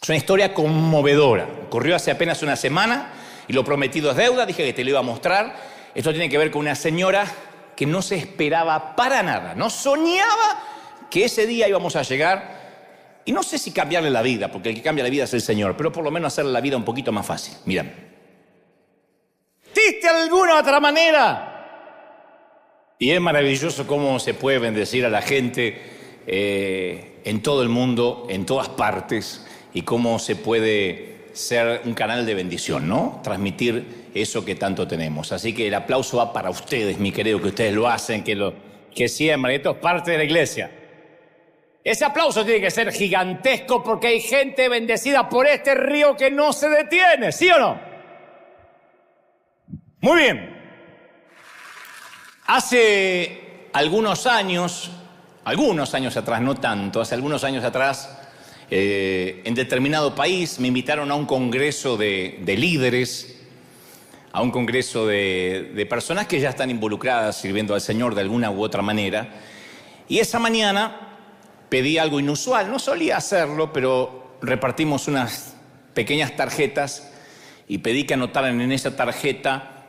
Es una historia conmovedora. Ocurrió hace apenas una semana y lo prometido es deuda. Dije que te lo iba a mostrar. Esto tiene que ver con una señora que no se esperaba para nada. No soñaba que ese día íbamos a llegar. Y no sé si cambiarle la vida, porque el que cambia la vida es el Señor, pero por lo menos hacerle la vida un poquito más fácil. Mira. ¿Existe alguna otra manera? Y es maravilloso cómo se puede bendecir a la gente en todo el mundo, en todas partes, y cómo se puede ser un canal de bendición, ¿no? Transmitir eso que tanto tenemos. Así que el aplauso va para ustedes, mi querido, que ustedes lo hacen, que siembran. Esto es parte de la iglesia. Ese aplauso tiene que ser gigantesco porque hay gente bendecida por este río que no se detiene, ¿sí o no? Muy bien. Hace algunos años atrás, no tanto, hace algunos años atrás, en determinado país me invitaron a un congreso de líderes, a un congreso de personas que ya están involucradas sirviendo al Señor de alguna u otra manera. Y esa mañana pedí algo inusual, no solía hacerlo, pero repartimos unas pequeñas tarjetas y pedí que anotaran en esa tarjeta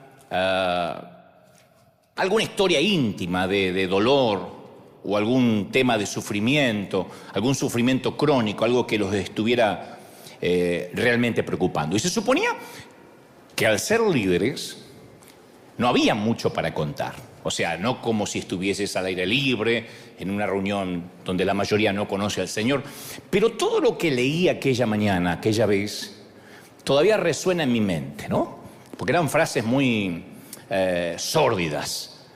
alguna historia íntima de dolor o algún tema de sufrimiento, algún sufrimiento crónico, algo que los estuviera realmente preocupando. Y se suponía que al ser líderes no había mucho para contar. O sea, no como si estuvieses al aire libre, en una reunión donde la mayoría no conoce al Señor. Pero todo lo que leí aquella mañana, aquella vez, todavía resuena en mi mente, ¿no? Porque eran frases muy sórdidas.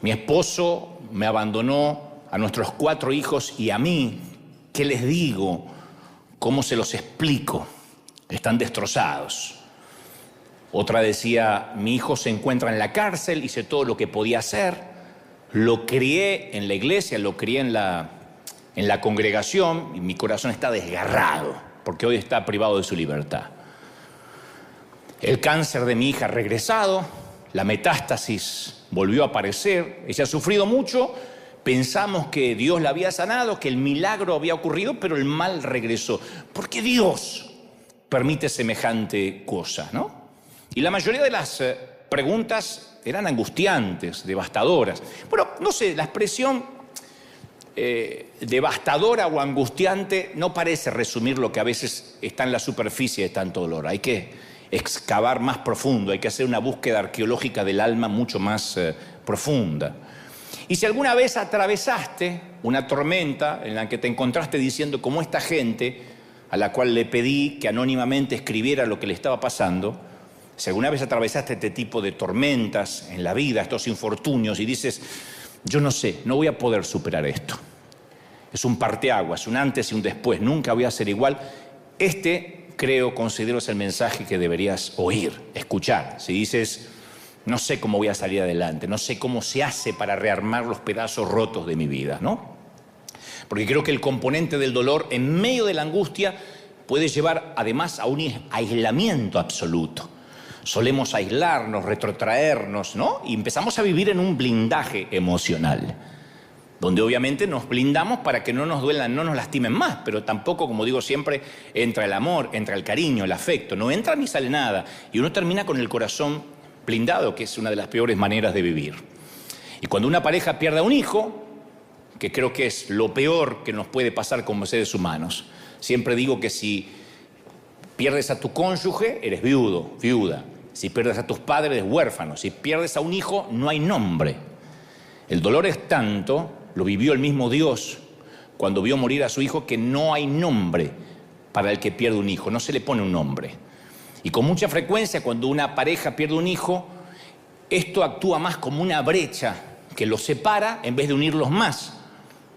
Mi esposo me abandonó, a nuestros 4 hijos y a mí. ¿Qué les digo? ¿Cómo se los explico? Están destrozados. Otra decía, mi hijo se encuentra en la cárcel, hice todo lo que podía hacer, lo crié en la iglesia, lo crié en la congregación y mi corazón está desgarrado porque hoy está privado de su libertad. El cáncer de mi hija ha regresado, la metástasis volvió a aparecer, ella ha sufrido mucho, pensamos que Dios la había sanado, que el milagro había ocurrido, pero el mal regresó. ¿Por qué Dios permite semejante cosa, no? Y la mayoría de las preguntas eran angustiantes, devastadoras. Bueno, no sé, la expresión devastadora o angustiante no parece resumir lo que a veces está en la superficie de tanto dolor. Hay que excavar más profundo, hay que hacer una búsqueda arqueológica del alma mucho más profunda. Y si alguna vez atravesaste una tormenta en la que te encontraste diciendo como esta gente a la cual le pedí que anónimamente escribiera lo que le estaba pasando, si alguna vez atravesaste este tipo de tormentas en la vida, estos infortunios, y dices, yo no sé, no voy a poder superar esto. Es un parteaguas, un antes y un después, nunca voy a ser igual. Considero es el mensaje que deberías oír, escuchar. Si dices, no sé cómo voy a salir adelante, no sé cómo se hace para rearmar los pedazos rotos de mi vida, ¿no? Porque creo que el componente del dolor en medio de la angustia puede llevar además a un aislamiento absoluto. Solemos aislarnos, retrotraernos, ¿no? Y empezamos a vivir en un blindaje emocional, donde obviamente nos blindamos para que no nos duelan, no nos lastimen más, pero tampoco, como digo siempre, entra el amor, entra el cariño, el afecto, no entra ni sale nada. Y uno termina con el corazón blindado, que es una de las peores maneras de vivir. Y cuando una pareja pierde a un hijo, que creo que es lo peor que nos puede pasar como seres humanos, siempre digo que si pierdes a tu cónyuge, eres viudo, viuda. Si pierdes a tus padres, eres huérfano. Si pierdes a un hijo, no hay nombre. El dolor es tanto, lo vivió el mismo Dios cuando vio morir a su hijo, que no hay nombre para el que pierde un hijo, no se le pone un nombre. Y con mucha frecuencia, cuando una pareja pierde un hijo, esto actúa más como una brecha que los separa en vez de unirlos más.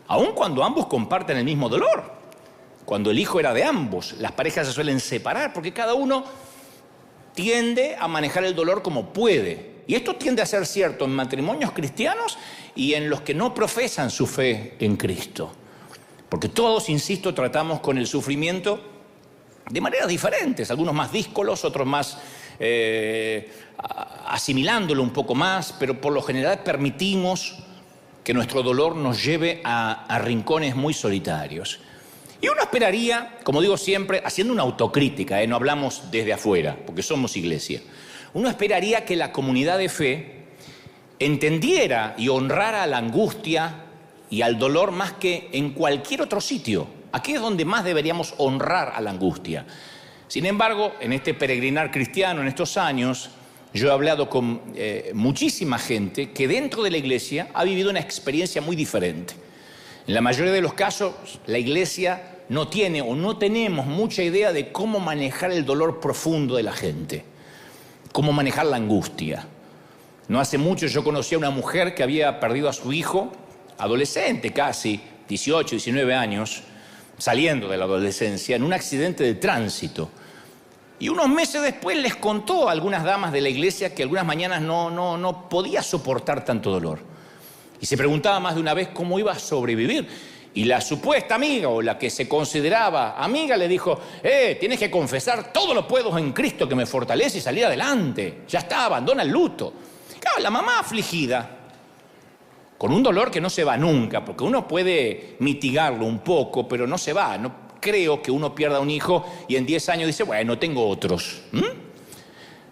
Aun cuando ambos comparten el mismo dolor. Cuando el hijo era de ambos, las parejas se suelen separar porque cada uno tiende a manejar el dolor como puede. Y esto tiende a ser cierto en matrimonios cristianos y en los que no profesan su fe en Cristo. Porque todos, insisto, tratamos con el sufrimiento de maneras diferentes, algunos más díscolos, otros más asimilándolo un poco más, pero por lo general permitimos que nuestro dolor nos lleve a rincones muy solitarios. Y uno esperaría, como digo siempre, haciendo una autocrítica, no hablamos desde afuera, porque somos iglesia, uno esperaría que la comunidad de fe entendiera y honrara la angustia y al dolor más que en cualquier otro sitio. Aquí es donde más deberíamos honrar a la angustia. Sin embargo, en este peregrinar cristiano, en estos años, yo he hablado con muchísima gente que dentro de la iglesia ha vivido una experiencia muy diferente. En la mayoría de los casos, la iglesia no tiene o no tenemos mucha idea de cómo manejar el dolor profundo de la gente, cómo manejar la angustia. No hace mucho yo conocí a una mujer que había perdido a su hijo, adolescente casi, 18, 19 años, saliendo de la adolescencia, en un accidente de tránsito. Y unos meses después les contó a algunas damas de la iglesia que algunas mañanas no podía soportar tanto dolor. Y se preguntaba más de una vez cómo iba a sobrevivir. Y la supuesta amiga, o la que se consideraba amiga, le dijo, tienes que confesar, todo lo puedo en Cristo que me fortalece y salir adelante. Ya está, abandona el luto. Claro, la mamá afligida, con un dolor que no se va nunca, porque uno puede mitigarlo un poco, pero no se va. No creo que uno pierda un hijo y en 10 años dice, bueno, tengo otros.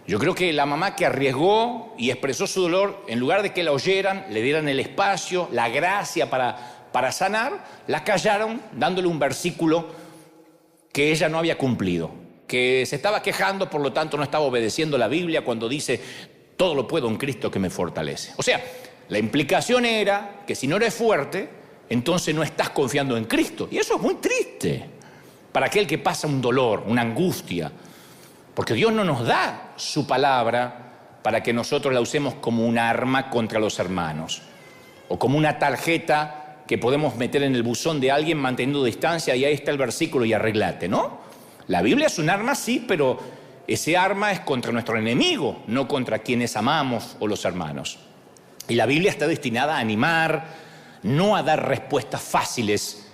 Yo creo que la mamá que arriesgó y expresó su dolor, en lugar de que la oyeran, le dieran el espacio, la gracia para sanar, la callaron dándole un versículo que ella no había cumplido, que se estaba quejando, por lo tanto no estaba obedeciendo la Biblia cuando dice, todo lo puedo en Cristo que me fortalece. O sea, la implicación era que si no eres fuerte, entonces no estás confiando en Cristo. Y eso es muy triste para aquel que pasa un dolor, una angustia. Porque Dios no nos da su palabra para que nosotros la usemos como un arma contra los hermanos. O como una tarjeta que podemos meter en el buzón de alguien manteniendo distancia y ahí está el versículo y arreglate, ¿no? La Biblia es un arma, sí, pero ese arma es contra nuestro enemigo, no contra quienes amamos o los hermanos. Y la Biblia está destinada a animar, no a dar respuestas fáciles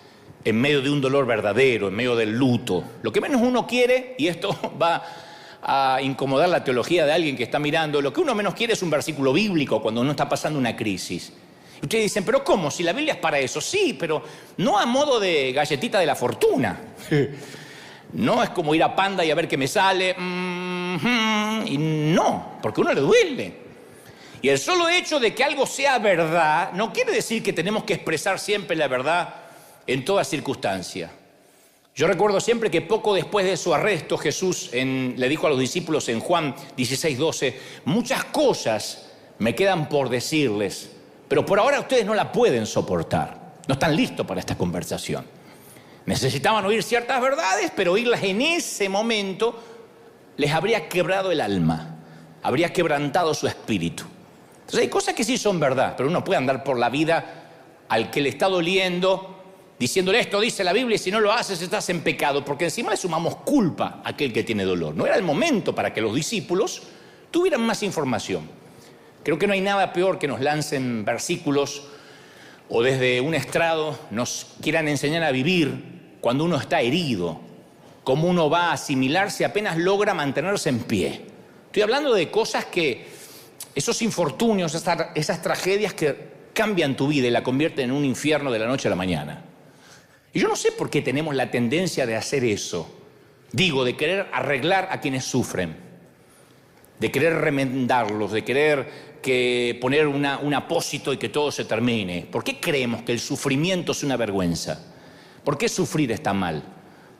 en medio de un dolor verdadero, en medio del luto. Lo que menos uno quiere, y esto va a incomodar la teología de alguien que está mirando, lo que uno menos quiere es un versículo bíblico cuando uno está pasando una crisis. Y ustedes dicen, ¿pero cómo? Si la Biblia es para eso. Sí, pero no a modo de galletita de la fortuna. No es como ir a Panda y a ver qué me sale. Y no, porque a uno le duele. Y el solo hecho de que algo sea verdad no quiere decir que tenemos que expresar siempre la verdad en toda circunstancia. Yo recuerdo siempre que poco después de su arresto, Jesús le dijo a los discípulos en Juan 16:12, muchas cosas me quedan por decirles, pero por ahora ustedes no la pueden soportar. No están listos para esta conversación. Necesitaban oír ciertas verdades, pero oírlas en ese momento les habría quebrado el alma, habría quebrantado su espíritu. Entonces hay cosas que sí son verdad, pero uno puede andar por la vida al que le está doliendo, diciéndole esto dice la Biblia y si no lo haces estás en pecado, porque encima le sumamos culpa a aquel que tiene dolor. No era el momento para que los discípulos tuvieran más información. Creo que no hay nada peor que nos lancen versículos o desde un estrado nos quieran enseñar a vivir cuando uno está herido, cómo uno va a asimilarse apenas logra mantenerse en pie. Estoy hablando de cosas que, esos infortunios, esas tragedias que cambian tu vida y la convierten en un infierno de la noche a la mañana. Y yo no sé por qué tenemos la tendencia de hacer eso. Digo, de querer arreglar a quienes sufren, de querer remendarlos, de querer poner un apósito y que todo se termine. ¿Por qué creemos que el sufrimiento es una vergüenza? ¿Por qué sufrir está mal?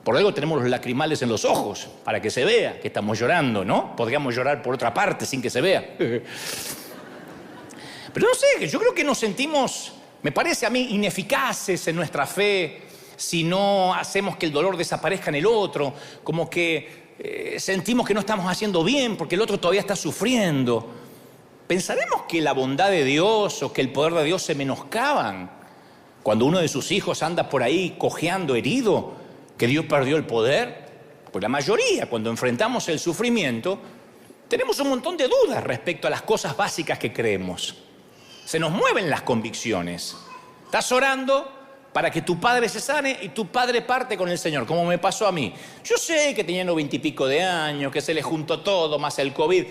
Por algo tenemos los lacrimales en los ojos, para que se vea que estamos llorando, ¿no? Podríamos llorar por otra parte sin que se vea. Pero no sé, yo creo que nos sentimos, me parece a mí, ineficaces en nuestra fe si no hacemos que el dolor desaparezca en el otro, como que sentimos que no estamos haciendo bien porque el otro todavía está sufriendo. ¿Pensaremos que la bondad de Dios o que el poder de Dios se menoscaban cuando uno de sus hijos anda por ahí cojeando, herido, que Dios perdió el poder? Pues la mayoría, cuando enfrentamos el sufrimiento, tenemos un montón de dudas respecto a las cosas básicas que creemos. Se nos mueven las convicciones. Estás orando para que tu padre se sane y tu padre parte con el Señor, como me pasó a mí. Yo sé que tenía 90 y pico de años, que se le juntó todo, más el COVID,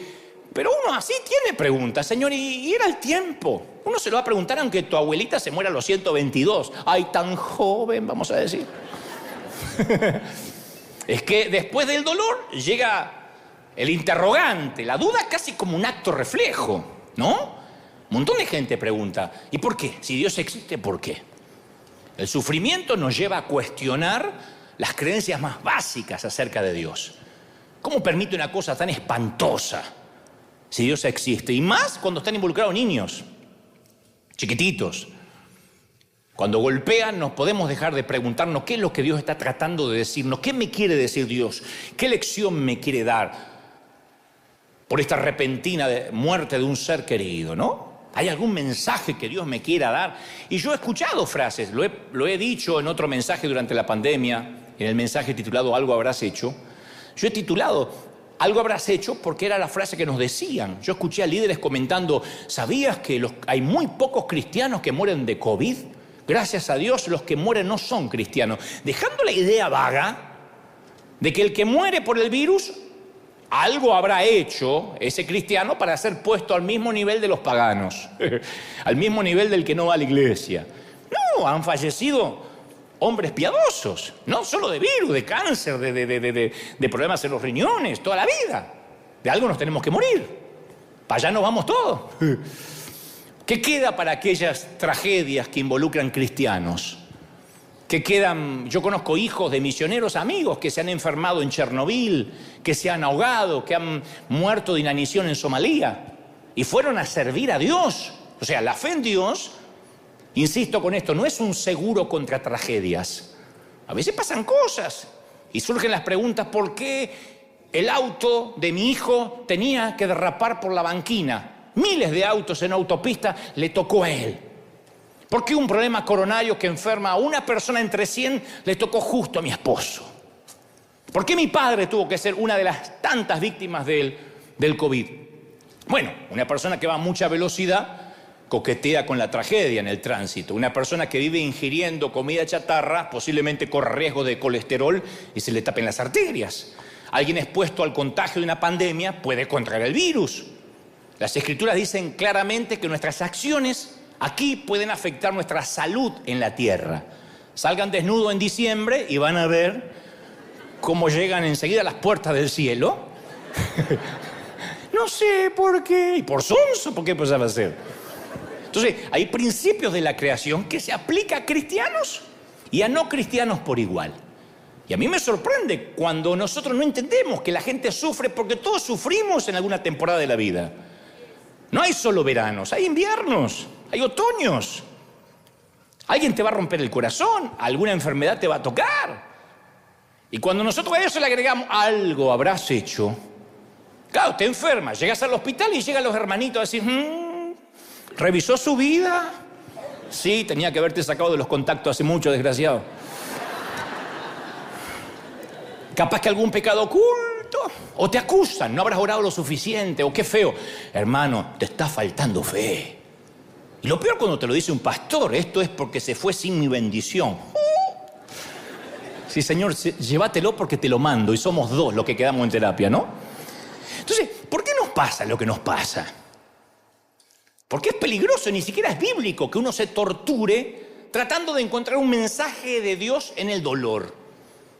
pero uno así tiene preguntas, Señor, y era el tiempo. Uno se lo va a preguntar aunque tu abuelita se muera a los 122. Ay, tan joven, vamos a decir. Es que después del dolor llega el interrogante, la duda casi como un acto reflejo, ¿no? Un montón de gente pregunta, ¿y por qué? Si Dios existe, ¿por qué? El sufrimiento nos lleva a cuestionar las creencias más básicas acerca de Dios. ¿Cómo permite una cosa tan espantosa si Dios existe? Y más cuando están involucrados niños, chiquititos. Cuando golpean, nos podemos dejar de preguntarnos qué es lo que Dios está tratando de decirnos, qué me quiere decir Dios, qué lección me quiere dar por esta repentina muerte de un ser querido, ¿no? ¿Hay algún mensaje que Dios me quiera dar? Y yo he escuchado frases, lo he dicho en otro mensaje durante la pandemia, en el mensaje titulado Algo habrás hecho. Yo he titulado Algo habrás hecho porque era la frase que nos decían. Yo escuché a líderes comentando, ¿sabías que hay muy pocos cristianos que mueren de COVID? Gracias a Dios, los que mueren no son cristianos. Dejando la idea vaga de que el que muere por el virus, algo habrá hecho ese cristiano para ser puesto al mismo nivel de los paganos, al mismo nivel del que no va a la iglesia. No, han fallecido hombres piadosos, no solo de virus, de cáncer, de problemas en los riñones, toda la vida. De algo nos tenemos que morir. Para allá nos vamos todos. ¿Qué queda para aquellas tragedias que involucran cristianos? ¿Qué quedan? Yo conozco hijos de misioneros amigos que se han enfermado en Chernobyl, que se han ahogado, que han muerto de inanición en Somalia y fueron a servir a Dios. O sea, la fe en Dios, insisto con esto, no es un seguro contra tragedias. A veces pasan cosas y surgen las preguntas, ¿por qué el auto de mi hijo tenía que derrapar por la banquina? Miles de autos en autopista le tocó a él. ¿Por qué un problema coronario que enferma a una persona entre 100 le tocó justo a mi esposo? ¿Por qué mi padre tuvo que ser una de las tantas víctimas del COVID? Bueno, una persona que va a mucha velocidad coquetea con la tragedia en el tránsito. Una persona que vive ingiriendo comida chatarra posiblemente corre riesgo de colesterol y se le tapen las arterias. Alguien expuesto al contagio de una pandemia puede contraer el virus. Las Escrituras dicen claramente que nuestras acciones aquí pueden afectar nuestra salud en la tierra. Salgan desnudos en diciembre y van a ver cómo llegan enseguida a las puertas del cielo. No sé por qué. Y por sonso, ¿por qué pues va a ser? Entonces, hay principios de la creación que se aplican a cristianos y a no cristianos por igual. Y a mí me sorprende cuando nosotros no entendemos que la gente sufre porque todos sufrimos en alguna temporada de la vida. No hay solo veranos, hay inviernos, hay otoños. Alguien te va a romper el corazón, alguna enfermedad te va a tocar. Y cuando nosotros a eso le agregamos algo habrás hecho, claro, te enfermas, llegas al hospital y llegan los hermanitos a decir, ¿revisó su vida? Sí, tenía que haberte sacado de los contactos hace mucho, desgraciado. Capaz que algún pecado oculto. O te acusan, no habrás orado lo suficiente, o qué feo. Hermano, te está faltando fe. Y lo peor cuando te lo dice un pastor, esto es porque se fue sin mi bendición. Sí, Señor, llévatelo porque te lo mando y somos dos los que quedamos en terapia, ¿no? Entonces, ¿por qué nos pasa lo que nos pasa? Porque es peligroso, ni siquiera es bíblico que uno se torture tratando de encontrar un mensaje de Dios en el dolor.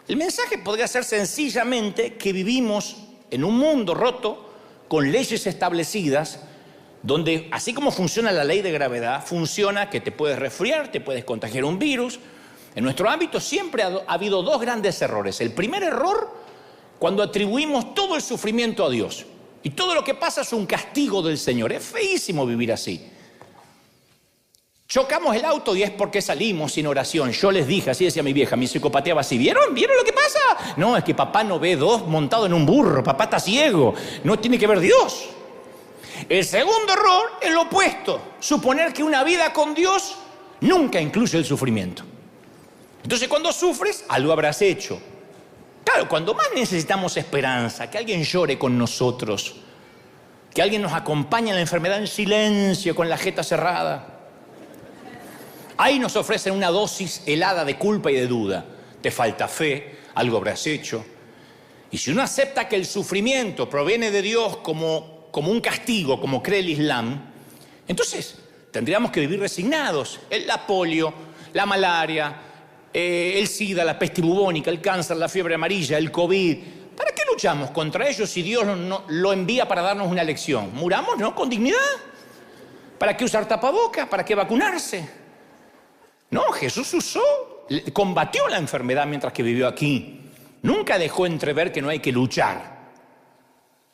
El mensaje podría ser sencillamente que vivimos en un mundo roto, con leyes establecidas, donde así como funciona la ley de gravedad, funciona que te puedes resfriar, te puedes contagiar un virus. En nuestro ámbito siempre ha habido dos grandes errores. El primer error, cuando atribuimos todo el sufrimiento a Dios. Y todo lo que pasa es un castigo del Señor. Es feísimo vivir así. Chocamos el auto y es porque salimos sin oración. Yo les dije, así decía mi vieja, mi psicopateaba así. ¿Vieron? ¿Vieron lo que pasa? No, es que papá no ve dos montados en un burro. Papá está ciego. No tiene que ver Dios. El segundo error es lo opuesto. Suponer que una vida con Dios nunca incluye el sufrimiento. Entonces cuando sufres, algo habrás hecho. Claro, cuando más necesitamos esperanza, que alguien llore con nosotros, que alguien nos acompañe en la enfermedad en silencio, con la jeta cerrada. Ahí nos ofrecen una dosis helada de culpa y de duda. Te falta fe, algo habrás hecho. Y si uno acepta que el sufrimiento proviene de Dios como un castigo, como cree el Islam, entonces tendríamos que vivir resignados. La polio, la malaria, el SIDA, la peste bubónica, el cáncer, la fiebre amarilla, el COVID. ¿Para qué luchamos contra ellos si Dios lo envía para darnos una lección? Muramos, ¿no? Con dignidad. ¿Para qué usar tapabocas? ¿Para qué vacunarse? No, Jesús combatió la enfermedad mientras que vivió aquí. Nunca dejó entrever que no hay que luchar.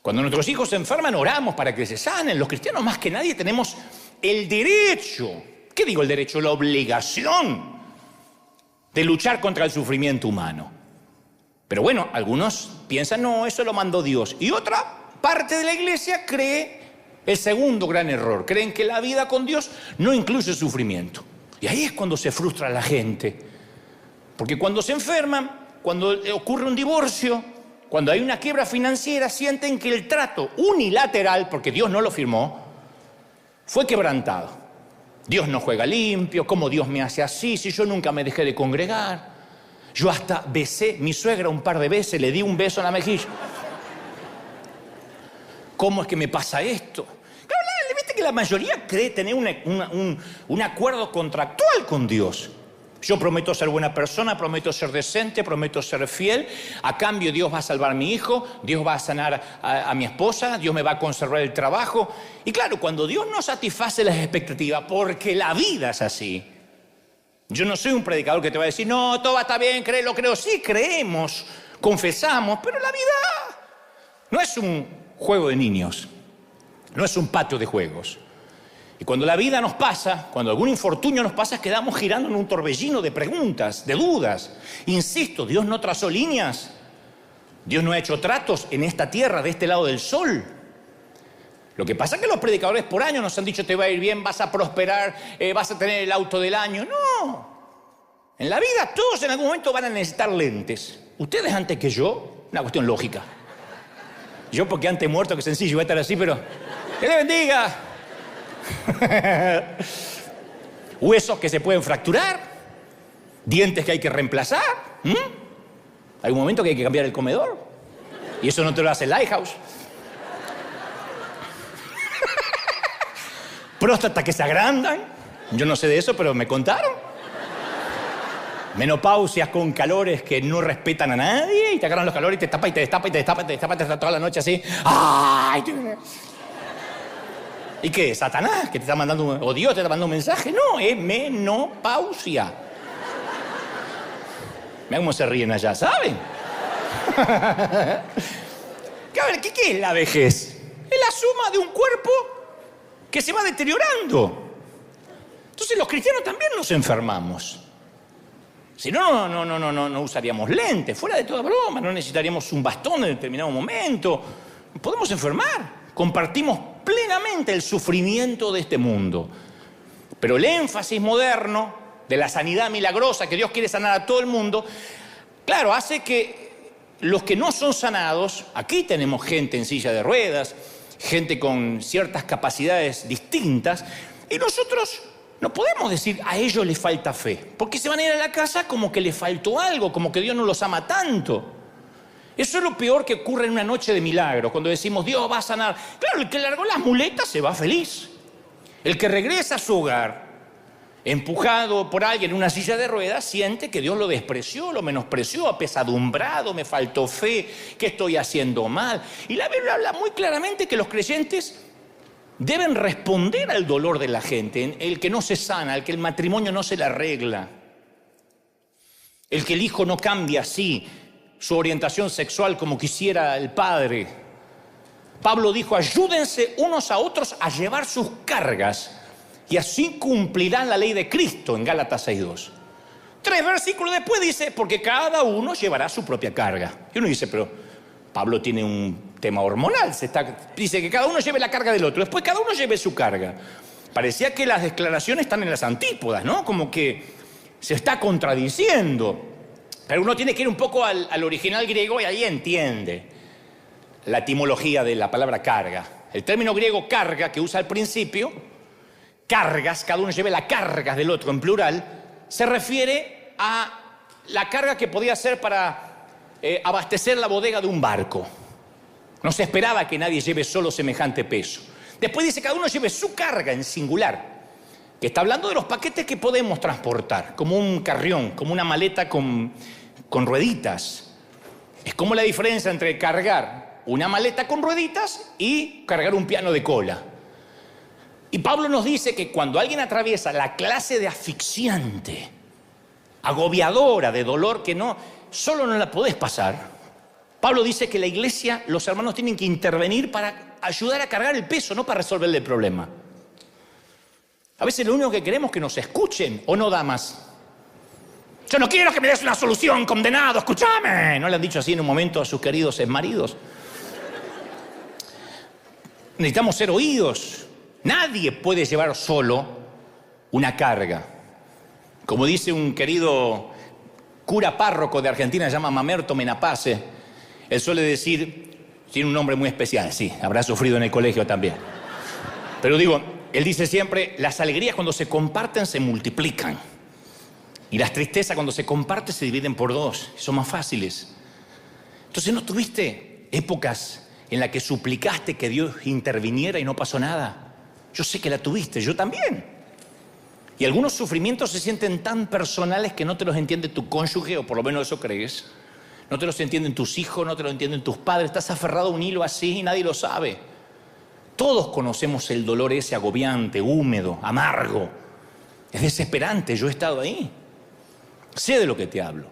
Cuando nuestros hijos se enferman, oramos para que se sanen. Los cristianos más que nadie tenemos el derecho, ¿qué digo el derecho? La obligación de luchar contra el sufrimiento humano. Pero bueno, algunos piensan, no, eso lo mandó Dios. Y otra parte de la iglesia cree el segundo gran error. Creen que la vida con Dios no incluye sufrimiento. Y ahí es cuando se frustra la gente. Porque cuando se enferman, cuando ocurre un divorcio, cuando hay una quiebra financiera, sienten que el trato unilateral, porque Dios no lo firmó, fue quebrantado. Dios no juega limpio, ¿cómo Dios me hace así? Si yo nunca me dejé de congregar. Yo hasta besé a mi suegra un par de veces, le di un beso en la mejilla. ¿Cómo es que me pasa esto? Claro, viste que la mayoría cree tener un acuerdo contractual con Dios. Yo prometo ser buena persona, prometo ser decente, prometo ser fiel. A cambio, Dios va a salvar a mi hijo, Dios va a sanar a mi esposa, Dios me va a conservar el trabajo. Y claro, cuando Dios no satisface las expectativas, porque la vida es así. Yo no soy un predicador que te va a decir, no, todo va a estar bien, créelo, creo. Sí, creemos, confesamos, pero la vida no es un juego de niños, no es un patio de juegos. Y cuando la vida nos pasa, cuando algún infortunio nos pasa, quedamos girando en un torbellino de preguntas, de dudas. Insisto, Dios no trazó líneas. Dios no ha hecho tratos en esta tierra, de este lado del sol. Lo que pasa es que los predicadores por años nos han dicho, te va a ir bien, vas a prosperar, vas a tener el auto del año. No. En la vida todos en algún momento van a necesitar lentes. Ustedes antes que yo, una cuestión lógica. Yo porque antes muerto, que sencillo, voy a estar así, pero ¡que le bendiga! Huesos que se pueden fracturar, dientes que hay que reemplazar. Hay un momento que hay que cambiar el comedor y eso no te lo hace el Lighthouse. Próstata que se agrandan, yo no sé de eso, pero me contaron. Menopausias con calores que no respetan a nadie y te agarran los calores y te tapa y te destapa y te destapa y te destapa y te destapa toda la noche así. ¡Ay! ¿Y qué? ¿Satanás que te está mandando o Dios te está mandando un mensaje? No, es menopausia. Mira cómo se ríen allá, ¿saben? A ver, ¿qué es la vejez? Es la suma de un cuerpo que se va deteriorando. Entonces los cristianos también nos enfermamos. Si no, no usaríamos lentes, fuera de toda broma, no necesitaríamos un bastón en determinado momento. Podemos enfermar. Compartimos plenamente el sufrimiento de este mundo. Pero el énfasis moderno de la sanidad milagrosa, que Dios quiere sanar a todo el mundo, claro, hace que los que no son sanados, aquí tenemos gente en silla de ruedas, gente con ciertas capacidades distintas, y nosotros no podemos decir a ellos les falta fe, porque se van a ir a la casa como que les faltó algo, como que Dios no los ama tanto. Eso es lo peor que ocurre en una noche de milagros, cuando decimos Dios va a sanar. Claro, el que largó las muletas se va feliz. El que regresa a su hogar, empujado por alguien en una silla de ruedas, siente que Dios lo despreció, lo menospreció, apesadumbrado, me faltó fe, que estoy haciendo mal. Y la Biblia habla muy claramente que los creyentes deben responder al dolor de la gente, el que no se sana, el que el matrimonio no se le arregla, el que el hijo no cambia así su orientación sexual como quisiera el padre. Pablo dijo, ayúdense unos a otros a llevar sus cargas y así cumplirán la ley de Cristo en Gálatas 6:2. 3 versículos después dice, porque cada uno llevará su propia carga. Y uno dice, pero Pablo tiene un tema hormonal, dice que cada uno lleve la carga del otro, después cada uno lleve su carga. Parecía que las declaraciones están en las antípodas, ¿no? Como que se está contradiciendo. Pero uno tiene que ir un poco al original griego y ahí entiende la etimología de la palabra carga. El término griego carga, que usa al principio, cargas, cada uno lleve la carga del otro en plural, se refiere a la carga que podía ser para abastecer la bodega de un barco. No se esperaba que nadie lleve solo semejante peso. Después dice cada uno lleve su carga en singular. que está hablando de los paquetes que podemos transportar, como un carrión, como una maleta con rueditas. Es como la diferencia entre cargar una maleta con rueditas y cargar un piano de cola. Y Pablo nos dice que cuando alguien atraviesa la clase de asfixiante, agobiadora, de dolor que solo no la podés pasar, Pablo dice que la iglesia, los hermanos tienen que intervenir para ayudar a cargar el peso, no para resolverle el problema. A veces lo único que queremos es que nos escuchen, ¿o no, damas? Yo no quiero que me des una solución, condenado, escúchame. ¿No le han dicho así en un momento a sus queridos exmaridos? Necesitamos ser oídos. Nadie puede llevar solo una carga. Como dice un querido cura párroco de Argentina, se llama Mamerto Menapace, él suele decir, tiene un nombre muy especial, sí, habrá sufrido en el colegio también. Pero digo, él dice siempre, las alegrías cuando se comparten se multiplican. Y las tristezas cuando se comparten se dividen por dos, son más fáciles. Entonces, ¿no tuviste épocas en las que suplicaste que Dios interviniera y no pasó nada? Yo sé que la tuviste, yo también. Y algunos sufrimientos se sienten tan personales que no te los entiende tu cónyuge, o por lo menos eso crees. No te los entienden tus hijos, no te los entienden tus padres. Estás aferrado a un hilo así y nadie lo sabe. Todos conocemos el dolor ese agobiante, húmedo, amargo. Es desesperante, yo he estado ahí. Sé de lo que te hablo.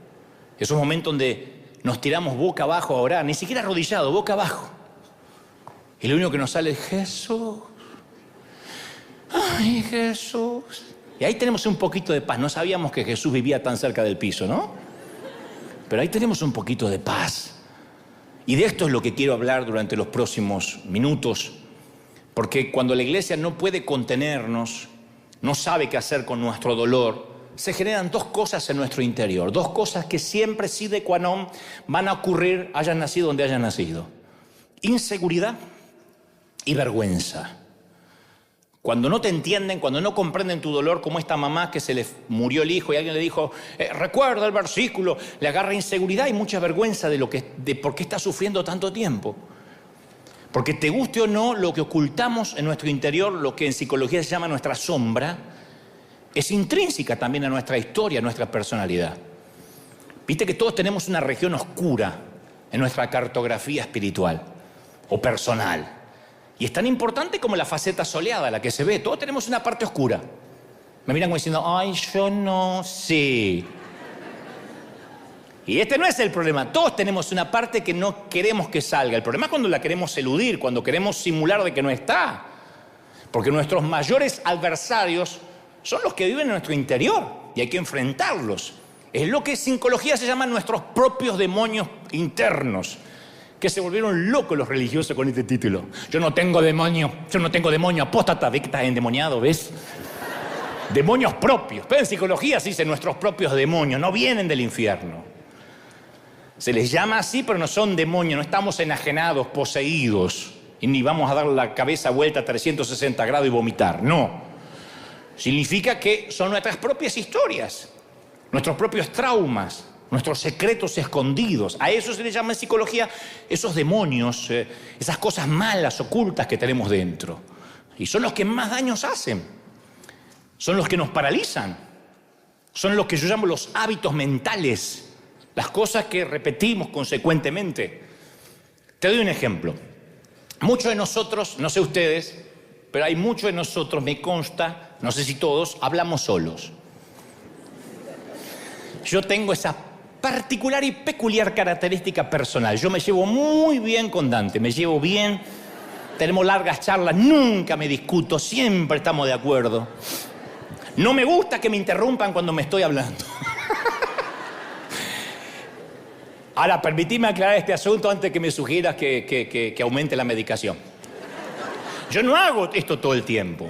Esos momentos donde nos tiramos boca abajo a orar, ni siquiera arrodillado, boca abajo. Y lo único que nos sale es Jesús. Ay, Jesús. Y ahí tenemos un poquito de paz. No sabíamos que Jesús vivía tan cerca del piso, ¿no? Pero ahí tenemos un poquito de paz. Y de esto es lo que quiero hablar durante los próximos minutos. Porque cuando la iglesia no puede contenernos, no sabe qué hacer con nuestro dolor, se generan dos cosas en nuestro interior. Dos cosas que siempre, sine qua non, van a ocurrir, hayan nacido donde hayan nacido. Inseguridad y vergüenza. Cuando no te entienden, cuando no comprenden tu dolor, como esta mamá que se le murió el hijo y alguien le dijo, recuerda el versículo, le agarra inseguridad y mucha vergüenza de por qué está sufriendo tanto tiempo. Porque te guste o no, lo que ocultamos en nuestro interior, lo que en psicología se llama nuestra sombra, es intrínseca también a nuestra historia, a nuestra personalidad. Viste que todos tenemos una región oscura en nuestra cartografía espiritual o personal. Y es tan importante como la faceta soleada, la que se ve. Todos tenemos una parte oscura. Me miran como diciendo, ay, yo no sé. Y este no es el problema. Todos tenemos una parte que no queremos que salga. El problema es cuando la queremos eludir, cuando queremos simular de que no está. Porque nuestros mayores adversarios son los que viven en nuestro interior y hay que enfrentarlos. Es lo que en psicología se llama nuestros propios demonios internos. Que se volvieron locos los religiosos con este título. Yo no tengo demonio, apóstata, ve que estás endemoniado, ¿ves? Demonios propios. Pero en psicología se dice nuestros propios demonios, no vienen del infierno. Se les llama así, pero no son demonios, no estamos enajenados, poseídos, y ni vamos a dar la cabeza vuelta a 360 grados y vomitar, no. Significa que son nuestras propias historias, nuestros propios traumas, nuestros secretos escondidos. A eso se le llama en psicología esos demonios, esas cosas malas, ocultas que tenemos dentro. Y son los que más daños hacen. Son los que nos paralizan. Son los que yo llamo los hábitos mentales. Las cosas que repetimos consecuentemente. Te doy un ejemplo. Muchos de nosotros, no sé ustedes, pero hay muchos de nosotros, me consta, no sé si todos, hablamos solos. Yo tengo esa particular y peculiar característica personal. Yo me llevo muy bien con Dante, me llevo bien, tenemos largas charlas, nunca me discuto, siempre estamos de acuerdo. No me gusta que me interrumpan cuando me estoy hablando. Ahora, permitime aclarar este asunto antes que me sugieras que aumente la medicación. Yo no hago esto todo el tiempo.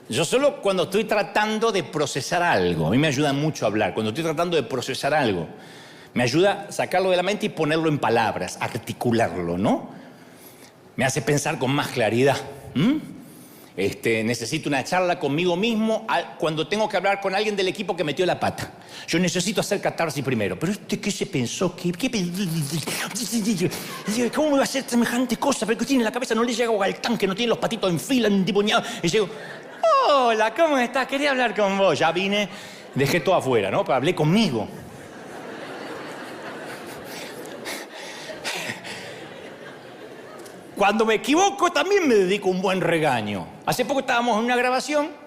Yo solo cuando estoy tratando de procesar algo. A mí me ayuda mucho hablar. Cuando estoy tratando de procesar algo, me ayuda a sacarlo de la mente y ponerlo en palabras, articularlo, ¿no? Me hace pensar con más claridad. Necesito una charla conmigo mismo cuando tengo que hablar con alguien del equipo que metió la pata. Yo necesito hacer catarsis primero. ¿Pero qué se pensó? ¿Cómo me va a hacer semejante cosa? Pero que tiene en la cabeza, no le llega al tanque, no tiene los patitos en fila, endemoniados. Y digo, Hola, ¿cómo estás? Quería hablar con vos. Ya vine, dejé todo afuera, ¿no? Pero hablé conmigo. Cuando me equivoco también me dedico un buen regaño. Hace poco estábamos en una grabación.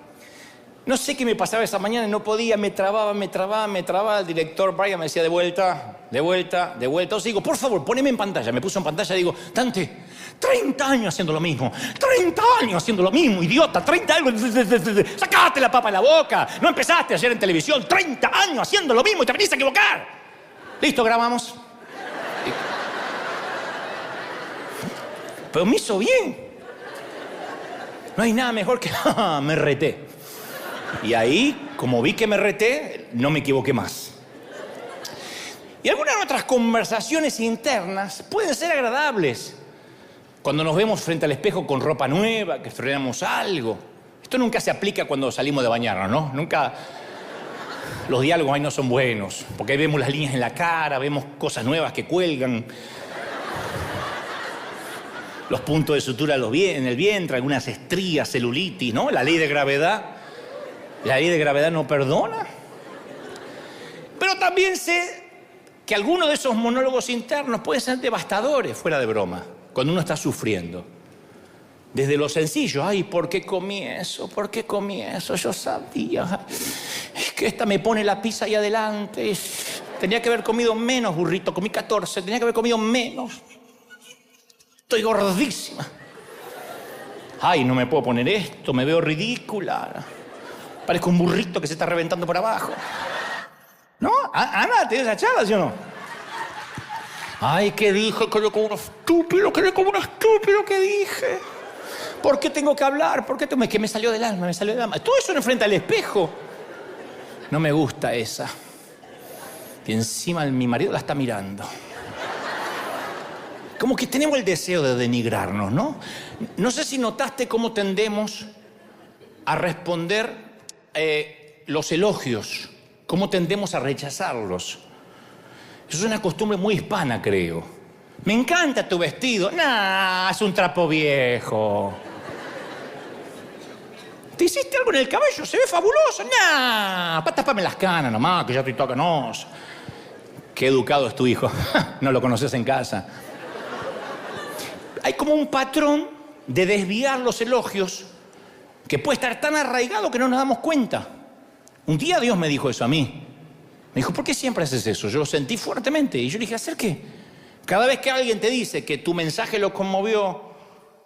No sé qué me pasaba esa mañana, no podía, me trababa. El director Brian me decía de vuelta. Entonces digo, por favor, poneme en pantalla. Me puso en pantalla y digo, Dante, 30 años haciendo lo mismo. 30 años haciendo lo mismo, idiota. 30 años. Sacate la papa en la boca. No empezaste ayer en televisión. 30 años haciendo lo mismo y te venís a equivocar. Listo, grabamos. Pero me hizo bien. No hay nada mejor que me reté. Y ahí, como vi que me reté, no me equivoqué más. Y algunas otras conversaciones internas pueden ser agradables. Cuando nos vemos frente al espejo con ropa nueva, que estrenamos algo. Esto nunca se aplica cuando salimos de bañarnos, ¿no? Nunca. Los diálogos ahí no son buenos, porque ahí vemos las líneas en la cara, vemos cosas nuevas que cuelgan. Los puntos de sutura en el vientre, algunas estrías, celulitis, ¿no? La ley de gravedad. La ley de gravedad no perdona. Pero también sé que algunos de esos monólogos internos pueden ser devastadores, fuera de broma, cuando uno está sufriendo. Desde lo sencillo, ay, ¿por qué comí eso? ¿Por qué comí eso? Yo sabía. Es que esta me pone la pizza ahí adelante. Tenía que haber comido menos, burrito. Comí 14, tenía que haber comido menos. Estoy gordísima. Ay, no me puedo poner esto, me veo ridícula. Parezco un burrito que se está reventando por abajo. ¿No? Ana, ¿te dio esa charla, sí o no? Ay, ¿qué dije? Quedé como un estúpido, ¿qué dije? ¿Por qué tengo que hablar? ¿Por qué es que me salió del alma, Todo eso enfrente al espejo. No me gusta esa. Y encima mi marido la está mirando. Como que tenemos el deseo de denigrarnos, ¿no? No sé si notaste cómo tendemos a responder los elogios, cómo tendemos a rechazarlos. Eso es una costumbre muy hispana, creo. Me encanta tu vestido. Nah, es un trapo viejo. ¿Te hiciste algo en el cabello? Se ve fabuloso. Nah, tápame las canas nomás, que ya estoy toda canosa. Qué educado es tu hijo. No lo conoces en casa. Hay como un patrón de desviar los elogios que puede estar tan arraigado que no nos damos cuenta. Un día Dios me dijo eso a mí. Me dijo, ¿por qué siempre haces eso? Yo lo sentí fuertemente. Y yo le dije, ¿hacer qué? Cada vez que alguien te dice que tu mensaje lo conmovió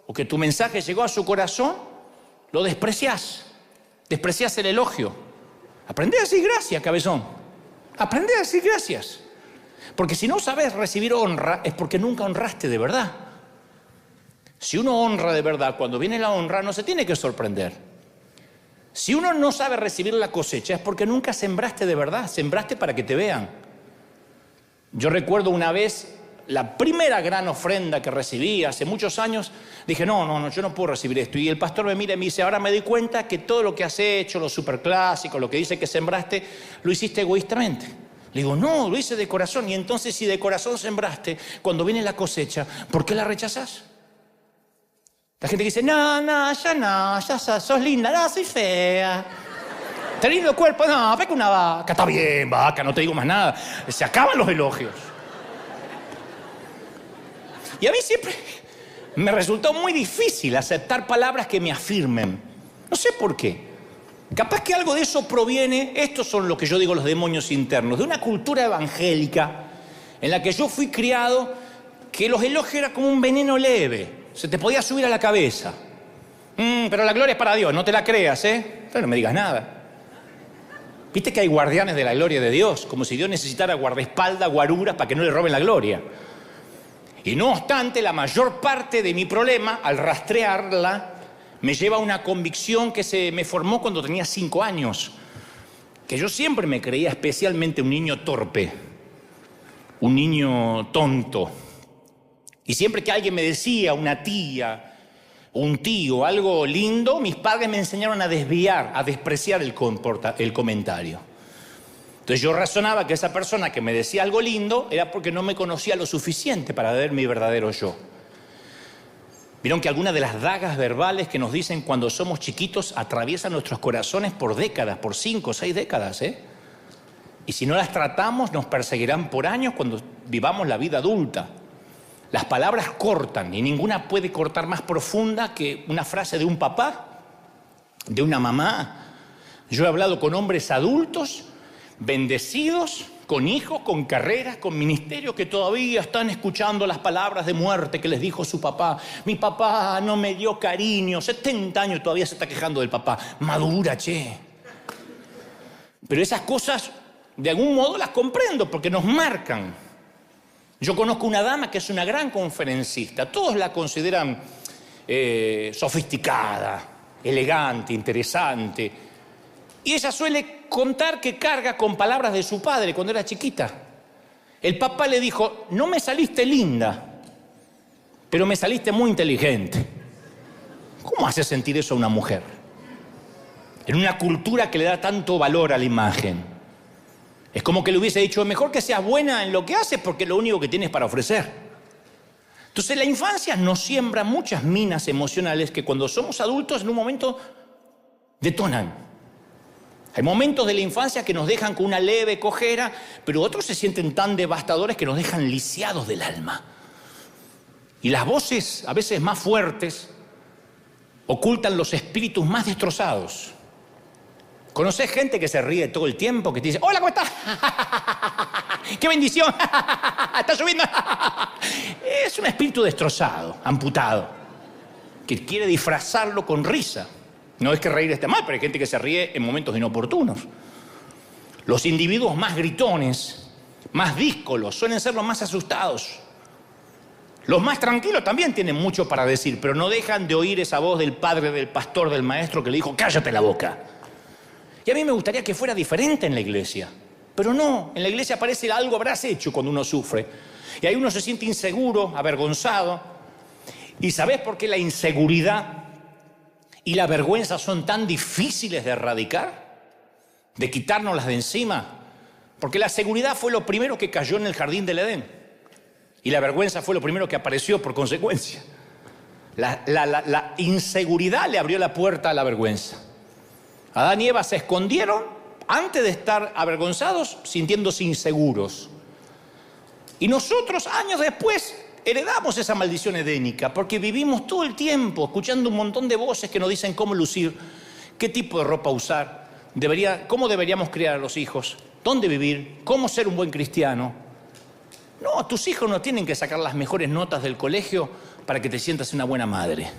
o que tu mensaje llegó a su corazón, lo despreciás. Despreciás el elogio. Aprende a decir gracias, cabezón. Aprende a decir gracias. Porque si no sabes recibir honra, es porque nunca honraste de verdad. Si uno honra de verdad, cuando viene la honra, no se tiene que sorprender. Si uno no sabe recibir la cosecha, es porque nunca sembraste de verdad, sembraste para que te vean. Yo recuerdo una vez, la primera gran ofrenda que recibí hace muchos años, dije, no, yo no puedo recibir esto. Y el pastor me mira y me dice, ahora me doy cuenta que todo lo que has hecho, lo superclásico, lo que dice que sembraste, lo hiciste egoístamente. Le digo, no, lo hice de corazón. Y entonces, si de corazón sembraste, cuando viene la cosecha, ¿por qué la rechazás? La gente que dice, ya sos linda, no, soy fea. ¿Tenés lindo cuerpo? No, ve que una vaca. Está bien, vaca, no te digo más nada. Se acaban los elogios. Y a mí siempre me resultó muy difícil aceptar palabras que me afirmen. No sé por qué. Capaz que algo de eso proviene, estos son lo que yo digo los demonios internos, de una cultura evangélica en la que yo fui criado, que los elogios eran como un veneno leve. Se te podía subir a la cabeza. Pero la gloria es para Dios, no te la creas, ¿eh? Pero no me digas nada. ¿Viste que hay guardianes de la gloria de Dios? Como si Dios necesitara guardaespaldas, guaruras, para que no le roben la gloria. Y no obstante, la mayor parte de mi problema, al rastrearla, me lleva a una convicción que se me formó cuando tenía 5 años. Que yo siempre me creía especialmente un niño torpe, un niño tonto. Y siempre que alguien me decía, una tía, un tío, algo lindo, mis padres me enseñaron a desviar, a despreciar el comentario. Entonces yo razonaba que esa persona que me decía algo lindo era porque no me conocía lo suficiente para ver mi verdadero yo. Vieron que algunas de las dagas verbales que nos dicen cuando somos chiquitos atraviesan nuestros corazones por décadas, por 5 o 6 décadas, Y si no las tratamos, nos perseguirán por años cuando vivamos la vida adulta. Las palabras cortan y ninguna puede cortar más profunda que una frase de un papá, de una mamá. Yo he hablado con hombres adultos, bendecidos, con hijos, con carreras, con ministerios que todavía están escuchando las palabras de muerte que les dijo su papá. Mi papá no me dio cariño, 70 años todavía se está quejando del papá. Madura, che. Pero esas cosas, de algún modo las comprendo porque nos marcan. Yo conozco una dama que es una gran conferencista. Todos la consideran sofisticada, elegante, interesante. Y ella suele contar que carga con palabras de su padre cuando era chiquita. El papá le dijo, no me saliste linda, pero me saliste muy inteligente. ¿Cómo hace sentir eso a una mujer? En una cultura que le da tanto valor a la imagen. Es como que le hubiese dicho, mejor que seas buena en lo que haces porque es lo único que tienes para ofrecer. Entonces la infancia nos siembra muchas minas emocionales que cuando somos adultos en un momento detonan. Hay momentos de la infancia que nos dejan con una leve cojera, pero otros se sienten tan devastadores que nos dejan lisiados del alma. Y las voces, a veces más fuertes, ocultan los espíritus más destrozados. ¿Conocés gente que se ríe todo el tiempo, que te dice, hola, ¿cómo estás? ¡Qué bendición! ¡Está lloviendo! Es un espíritu destrozado, amputado, que quiere disfrazarlo con risa. No es que reír esté mal, pero hay gente que se ríe en momentos inoportunos. Los individuos más gritones, más díscolos, suelen ser los más asustados. Los más tranquilos también tienen mucho para decir, pero no dejan de oír esa voz del padre, del pastor, del maestro que le dijo, cállate la boca. Y a mí me gustaría que fuera diferente en la iglesia. Pero no, en la iglesia parece algo habrás hecho cuando uno sufre. Y ahí uno se siente inseguro, avergonzado. ¿Y sabés por qué la inseguridad y la vergüenza son tan difíciles de erradicar? De quitárnoslas de encima. Porque la seguridad fue lo primero que cayó en el jardín del Edén. Y la vergüenza fue lo primero que apareció por consecuencia. La inseguridad le abrió la puerta a la vergüenza. Adán y Eva se escondieron antes de estar avergonzados, sintiéndose inseguros. Y nosotros, años después, heredamos esa maldición edénica, porque vivimos todo el tiempo escuchando un montón de voces que nos dicen cómo lucir, qué tipo de ropa usar, cómo deberíamos criar a los hijos, dónde vivir, cómo ser un buen cristiano. No, tus hijos no tienen que sacar las mejores notas del colegio para que te sientas una buena madre.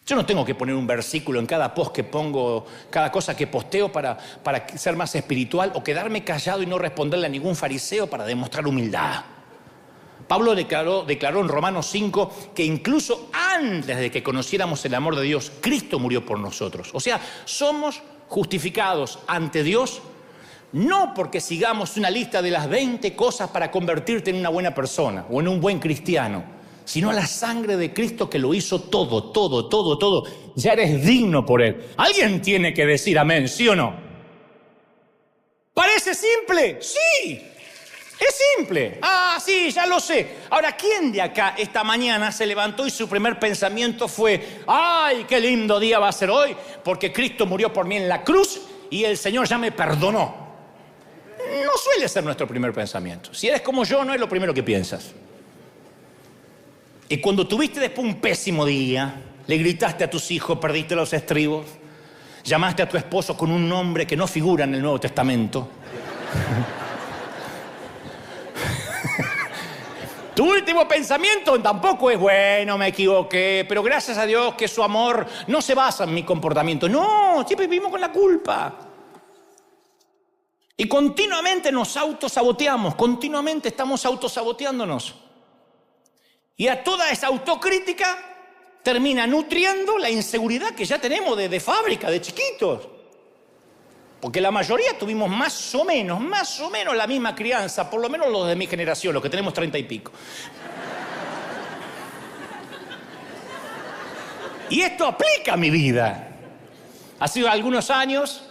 Yo no tengo que poner un versículo en cada post que pongo, cada cosa que posteo para ser más espiritual o quedarme callado y no responderle a ningún fariseo para demostrar humildad. Pablo declaró en Romanos 5 que incluso antes de que conociéramos el amor de Dios, Cristo murió por nosotros. O sea, somos justificados ante Dios no porque sigamos una lista de las 20 cosas para convertirte en una buena persona o en un buen cristiano, sino la sangre de Cristo que lo hizo todo. Ya eres digno por Él. Alguien tiene que decir amén, ¿sí o no? ¿Parece simple? Sí. Es simple. Ah, sí, ya lo sé. Ahora, ¿quién de acá esta mañana se levantó y su primer pensamiento fue, ¡ay, qué lindo día va a ser hoy! Porque Cristo murió por mí en la cruz y el Señor ya me perdonó. No suele ser nuestro primer pensamiento. Si eres como yo, no es lo primero que piensas. Y cuando tuviste después un pésimo día, le gritaste a tus hijos, perdiste los estribos, llamaste a tu esposo con un nombre que no figura en el Nuevo Testamento. Tu último pensamiento tampoco es, bueno, me equivoqué, pero gracias a Dios que su amor no se basa en mi comportamiento. No, siempre vivimos con la culpa. Y continuamente nos autosaboteamos, continuamente estamos autosaboteándonos. Y a toda esa autocrítica termina nutriendo la inseguridad que ya tenemos de fábrica, de chiquitos. Porque la mayoría tuvimos más o menos la misma crianza, por lo menos los de mi generación, los que tenemos 30 y pico. Y esto aplica a mi vida. Hace algunos años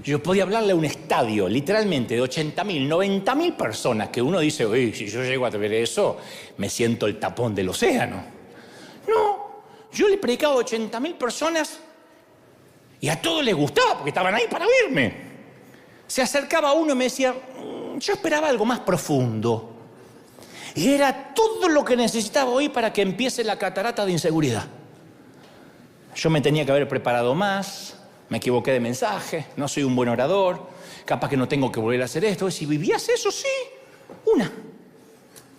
yo podía hablarle a un estadio, literalmente, de 80.000, 90.000 personas, que uno dice, uy, si yo llego a ver eso, me siento el tapón del océano. Yo le predicaba a 80.000 personas y a todos les gustaba porque estaban ahí para oírme. Se acercaba uno y me decía, yo esperaba algo más profundo. Y era todo lo que necesitaba oír para que empiece la catarata de inseguridad. Yo me tenía que haber preparado más, me equivoqué de mensaje, no soy un buen orador, capaz que no tengo que volver a hacer esto. Si vivías eso, sí,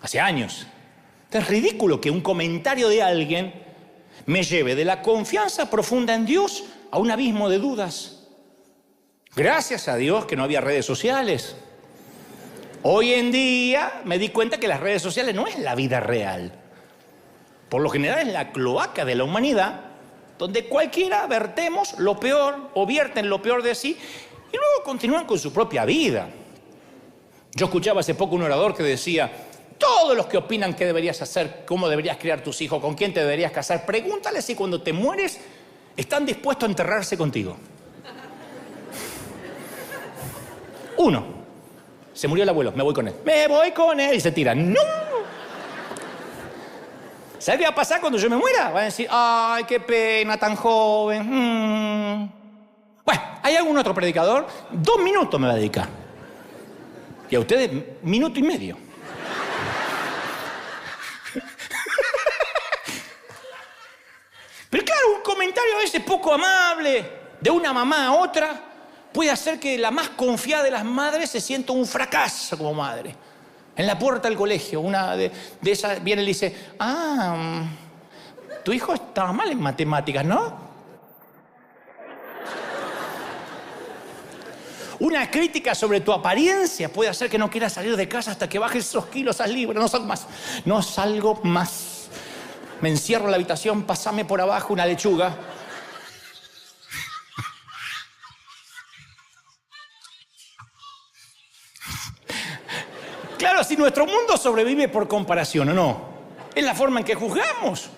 hace años. Es ridículo que un comentario de alguien me lleve de la confianza profunda en Dios a un abismo de dudas. Gracias a Dios que no había redes sociales. Hoy en día me di cuenta que las redes sociales no es la vida real. Por lo general es la cloaca de la humanidad, donde cualquiera vertemos lo peor o vierten lo peor de sí y luego continúan con su propia vida. Yo escuchaba hace poco un orador que decía, todos los que opinan qué deberías hacer, cómo deberías criar tus hijos, con quién te deberías casar, pregúntale si cuando te mueres están dispuestos a enterrarse contigo. Uno, se murió el abuelo, me voy con él. Me voy con él y se tira. ¡No! ¿Sabes qué va a pasar cuando yo me muera? Van a decir, ay, qué pena, tan joven. Bueno, ¿hay algún otro predicador? 2 minutos me va a dedicar. Y a ustedes, 1 minuto y medio. Pero claro, un comentario a veces poco amable de una mamá a otra puede hacer que la más confiada de las madres se sienta un fracaso como madre. En la puerta del colegio, una de esas viene y le dice, tu hijo estaba mal en matemáticas, ¿no? Una crítica sobre tu apariencia puede hacer que no quieras salir de casa hasta que bajes esos kilos, esas libras. No salgo más. No salgo más. Me encierro en la habitación, pásame por abajo una lechuga. Claro, si nuestro mundo sobrevive por comparación, ¿o no? Es la forma en que juzgamos.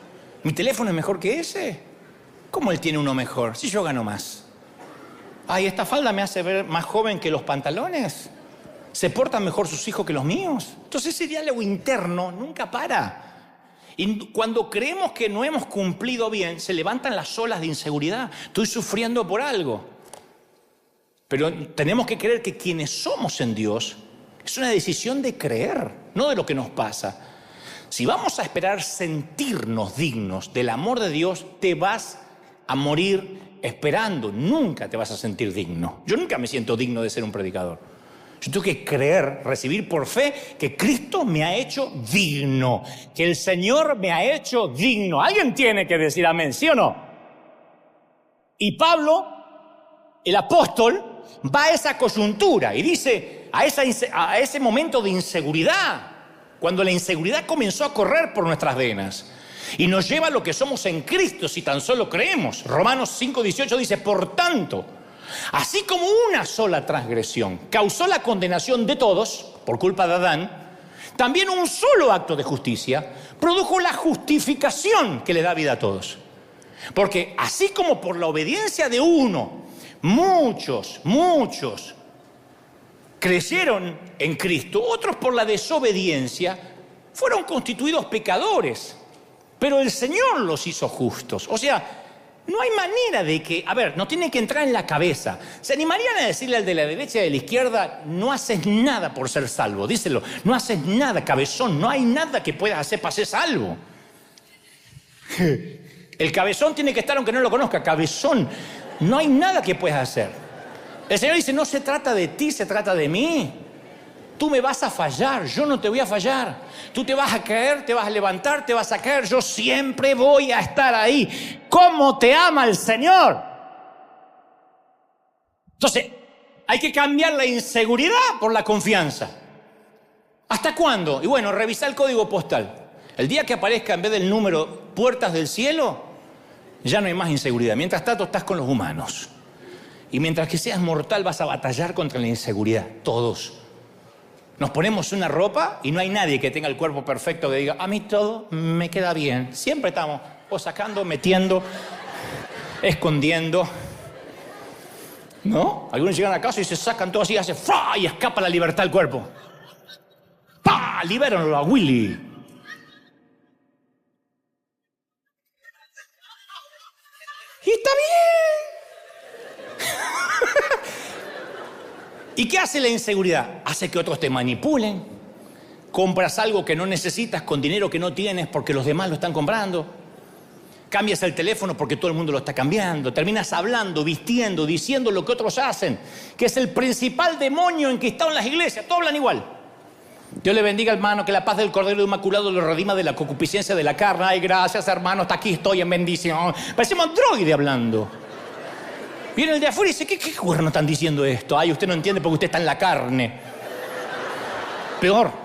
¿Mi teléfono es mejor que ese? ¿Cómo él tiene uno mejor? Si yo gano más. Ay, esta falda me hace ver más joven que los pantalones. ¿Se portan mejor sus hijos que los míos? Entonces ese diálogo interno nunca para. Y cuando creemos que no hemos cumplido bien, se levantan las olas de inseguridad. Estoy sufriendo por algo. Pero tenemos que creer que quienes somos en Dios es una decisión de creer, no de lo que nos pasa. Si vamos a esperar sentirnos dignos del amor de Dios, te vas a morir esperando. Nunca te vas a sentir digno. Yo nunca me siento digno de ser un predicador. Yo tengo que creer, recibir por fe que Cristo me ha hecho digno, que el Señor me ha hecho digno. Alguien tiene que decir amén, ¿sí o no? Y Pablo, el apóstol, va a esa coyuntura y dice a ese momento de inseguridad, cuando la inseguridad comenzó a correr por nuestras venas y nos lleva a lo que somos en Cristo si tan solo creemos. Romanos 5:18 dice, por tanto, así como una sola transgresión causó la condenación de todos por culpa de Adán, también un solo acto de justicia produjo la justificación que le da vida a todos. Porque así como por la obediencia de uno, muchos creyeron en Cristo, otros por la desobediencia fueron constituidos pecadores, pero el Señor los hizo justos. O sea, no hay manera de que, no tiene que entrar en la cabeza. ¿Se animarían a decirle al de la derecha y de la izquierda, no haces nada por ser salvo? Díselo, no haces nada, cabezón, no hay nada que puedas hacer para ser salvo. El cabezón tiene que estar aunque no lo conozca, cabezón, no hay nada que puedas hacer. El Señor dice, no se trata de ti, se trata de mí. Tú me vas a fallar, yo no te voy a fallar. Tú te vas a caer, te vas a levantar, te vas a caer. Yo siempre voy a estar ahí. ¿Cómo te ama el Señor? Entonces, hay que cambiar la inseguridad por la confianza. ¿Hasta cuándo? Y bueno, revisa el código postal. El día que aparezca en vez del número puertas del cielo, ya no hay más inseguridad. Mientras tanto, estás con los humanos. Y mientras que seas mortal, vas a batallar contra la inseguridad. Todos. Nos ponemos una ropa y no hay nadie que tenga el cuerpo perfecto que diga, a mí todo me queda bien. Siempre estamos o sacando, metiendo, escondiendo. ¿No? Algunos llegan a casa y se sacan todo así, hace ¡fra! Y escapa la libertad del cuerpo. ¡Pah! Libérenlo a Willy. Y está bien. ¿Y qué hace la inseguridad? Hace que otros te manipulen. Compras algo que no necesitas con dinero que no tienes porque los demás lo están comprando. Cambias el teléfono porque todo el mundo lo está cambiando. Terminas hablando, vistiendo, diciendo lo que otros hacen, que es el principal demonio enquistado en las iglesias. Todos hablan igual. Dios le bendiga, hermano, que la paz del Cordero Inmaculado lo redima de la concupiscencia de la carne. Ay, gracias, hermano, hasta aquí estoy en bendición. Parecemos androide hablando. Viene el de afuera y dice, ¿qué cuerno están diciendo esto? Ay, usted no entiende porque usted está en la carne. Peor.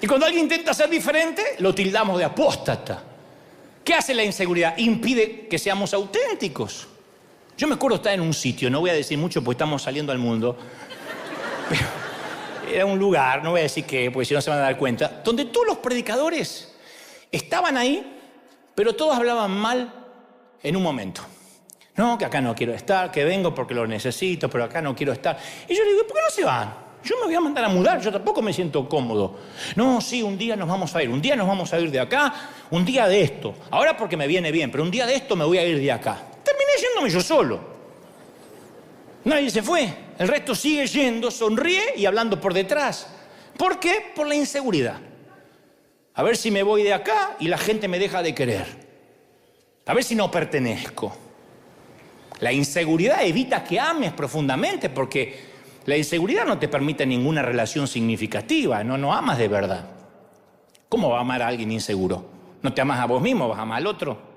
Y cuando alguien intenta ser diferente, lo tildamos de apóstata. ¿Qué hace la inseguridad? Impide que seamos auténticos. Yo me acuerdo estar en un sitio, no voy a decir mucho porque estamos saliendo al mundo, pero era un lugar, no voy a decir qué, porque si no se van a dar cuenta, donde todos los predicadores estaban ahí, pero todos hablaban mal en un momento. No, que acá no quiero estar, que vengo porque lo necesito, pero acá no quiero estar. Y yo le digo, ¿por qué no se van? Yo me voy a mandar a mudar, yo tampoco me siento cómodo. No, sí, un día nos vamos a ir, un día nos vamos a ir de acá, un día de esto. Ahora porque me viene bien, pero un día de esto me voy a ir de acá. Terminé yéndome yo solo. Nadie se fue. El resto sigue yendo, sonríe y hablando por detrás. ¿Por qué? Por la inseguridad. A ver si me voy de acá y la gente me deja de querer. A ver si no pertenezco. La inseguridad evita que ames profundamente porque la inseguridad no te permite ninguna relación significativa. No amas de verdad. ¿Cómo va a amar a alguien inseguro? No te amas a vos mismo, vas a amar al otro.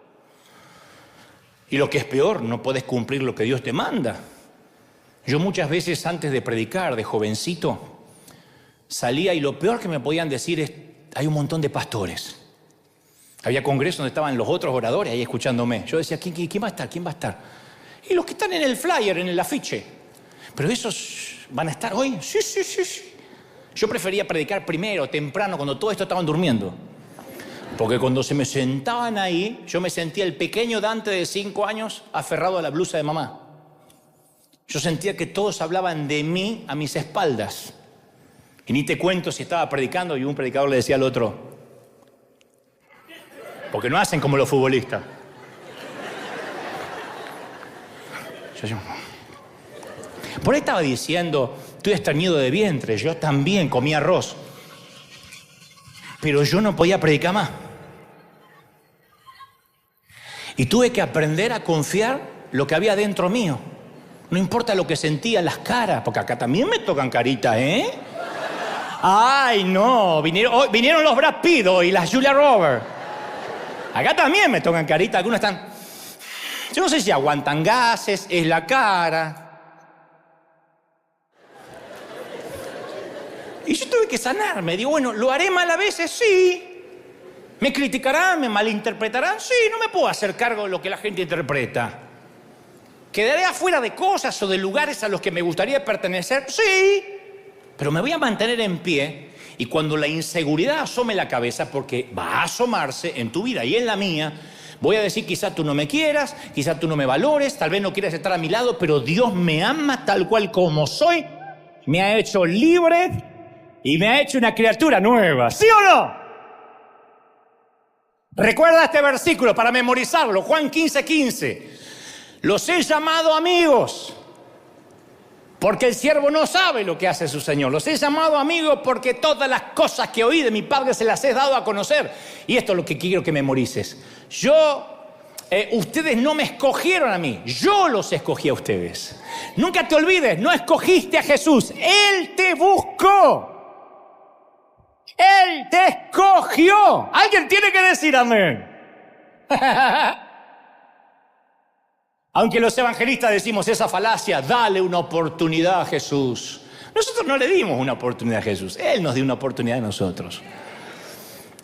Y lo que es peor, no puedes cumplir lo que Dios te manda. Yo muchas veces antes de predicar, de jovencito, salía y lo peor que me podían decir es, hay un montón de pastores. Había congresos donde estaban los otros oradores ahí escuchándome. Yo decía, ¿quién va a estar? ¿Quién va a estar? Y los que están en el flyer, en el afiche. Pero esos van a estar hoy. Sí. Yo prefería predicar primero, temprano, cuando todo esto estaban durmiendo. Porque cuando se me sentaban ahí, yo me sentía el pequeño Dante de 5 años aferrado a la blusa de mamá. Yo sentía que todos hablaban de mí a mis espaldas. Y ni te cuento si estaba predicando y un predicador le decía al otro, porque no hacen como los futbolistas. Por ahí estaba diciendo, estoy estreñido de vientre, yo también comía arroz. Pero yo no podía predicar más. Y tuve que aprender a confiar lo que había dentro mío. No importa lo que sentía en las caras, porque acá también me tocan caritas, ¿eh? Ay, no, vinieron los Brad Pitt y las Julia Roberts. Acá también me tocan caritas, algunos están... Yo no sé si aguantan gases, es la cara. Y yo tuve que sanarme. Digo, bueno, ¿lo haré mal a veces? Sí. ¿Me criticarán? ¿Me malinterpretarán? Sí, no me puedo hacer cargo de lo que la gente interpreta. ¿Quedaré afuera de cosas o de lugares a los que me gustaría pertenecer? Sí. Pero me voy a mantener en pie y cuando la inseguridad asome la cabeza, porque va a asomarse en tu vida y en la mía, voy a decir, quizá tú no me quieras, quizá tú no me valores, tal vez no quieras estar a mi lado, pero Dios me ama tal cual como soy, me ha hecho libre y me ha hecho una criatura nueva. ¿Sí o no? Recuerda este versículo para memorizarlo, Juan 15:15. Los he llamado amigos, porque el siervo no sabe lo que hace su Señor. Los he llamado amigos porque todas las cosas que oí de mi Padre se las he dado a conocer. Y esto es lo que quiero que memorices. Ustedes no me escogieron a mí, yo los escogí a ustedes. Nunca te olvides, no escogiste a Jesús, Él te buscó. Él te escogió. Alguien tiene que decir amén. Aunque los evangelistas decimos esa falacia, dale una oportunidad a Jesús. Nosotros no le dimos una oportunidad a Jesús, Él nos dio una oportunidad a nosotros.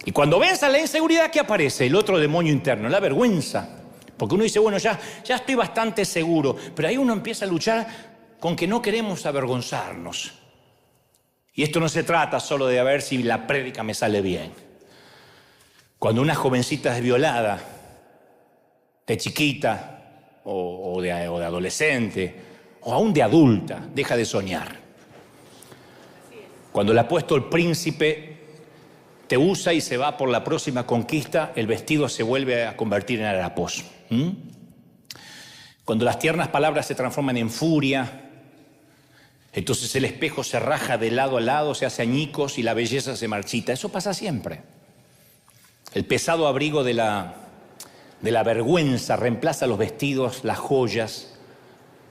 Y cuando venza la inseguridad, ¿qué aparece? El otro demonio interno, la vergüenza. Porque uno dice, bueno, ya estoy bastante seguro, pero ahí uno empieza a luchar con que no queremos avergonzarnos. Y esto no se trata solo de a ver si la prédica me sale bien. Cuando una jovencita es violada, de chiquita, o de adolescente, o aún de adulta, deja de soñar. Cuando el apóstol príncipe te usa y se va por la próxima conquista, el vestido se vuelve a convertir en harapos. Cuando las tiernas palabras se transforman en furia, entonces el espejo se raja de lado a lado, se hace añicos y la belleza se marchita. Eso pasa siempre. El pesado abrigo de la vergüenza reemplaza los vestidos, las joyas,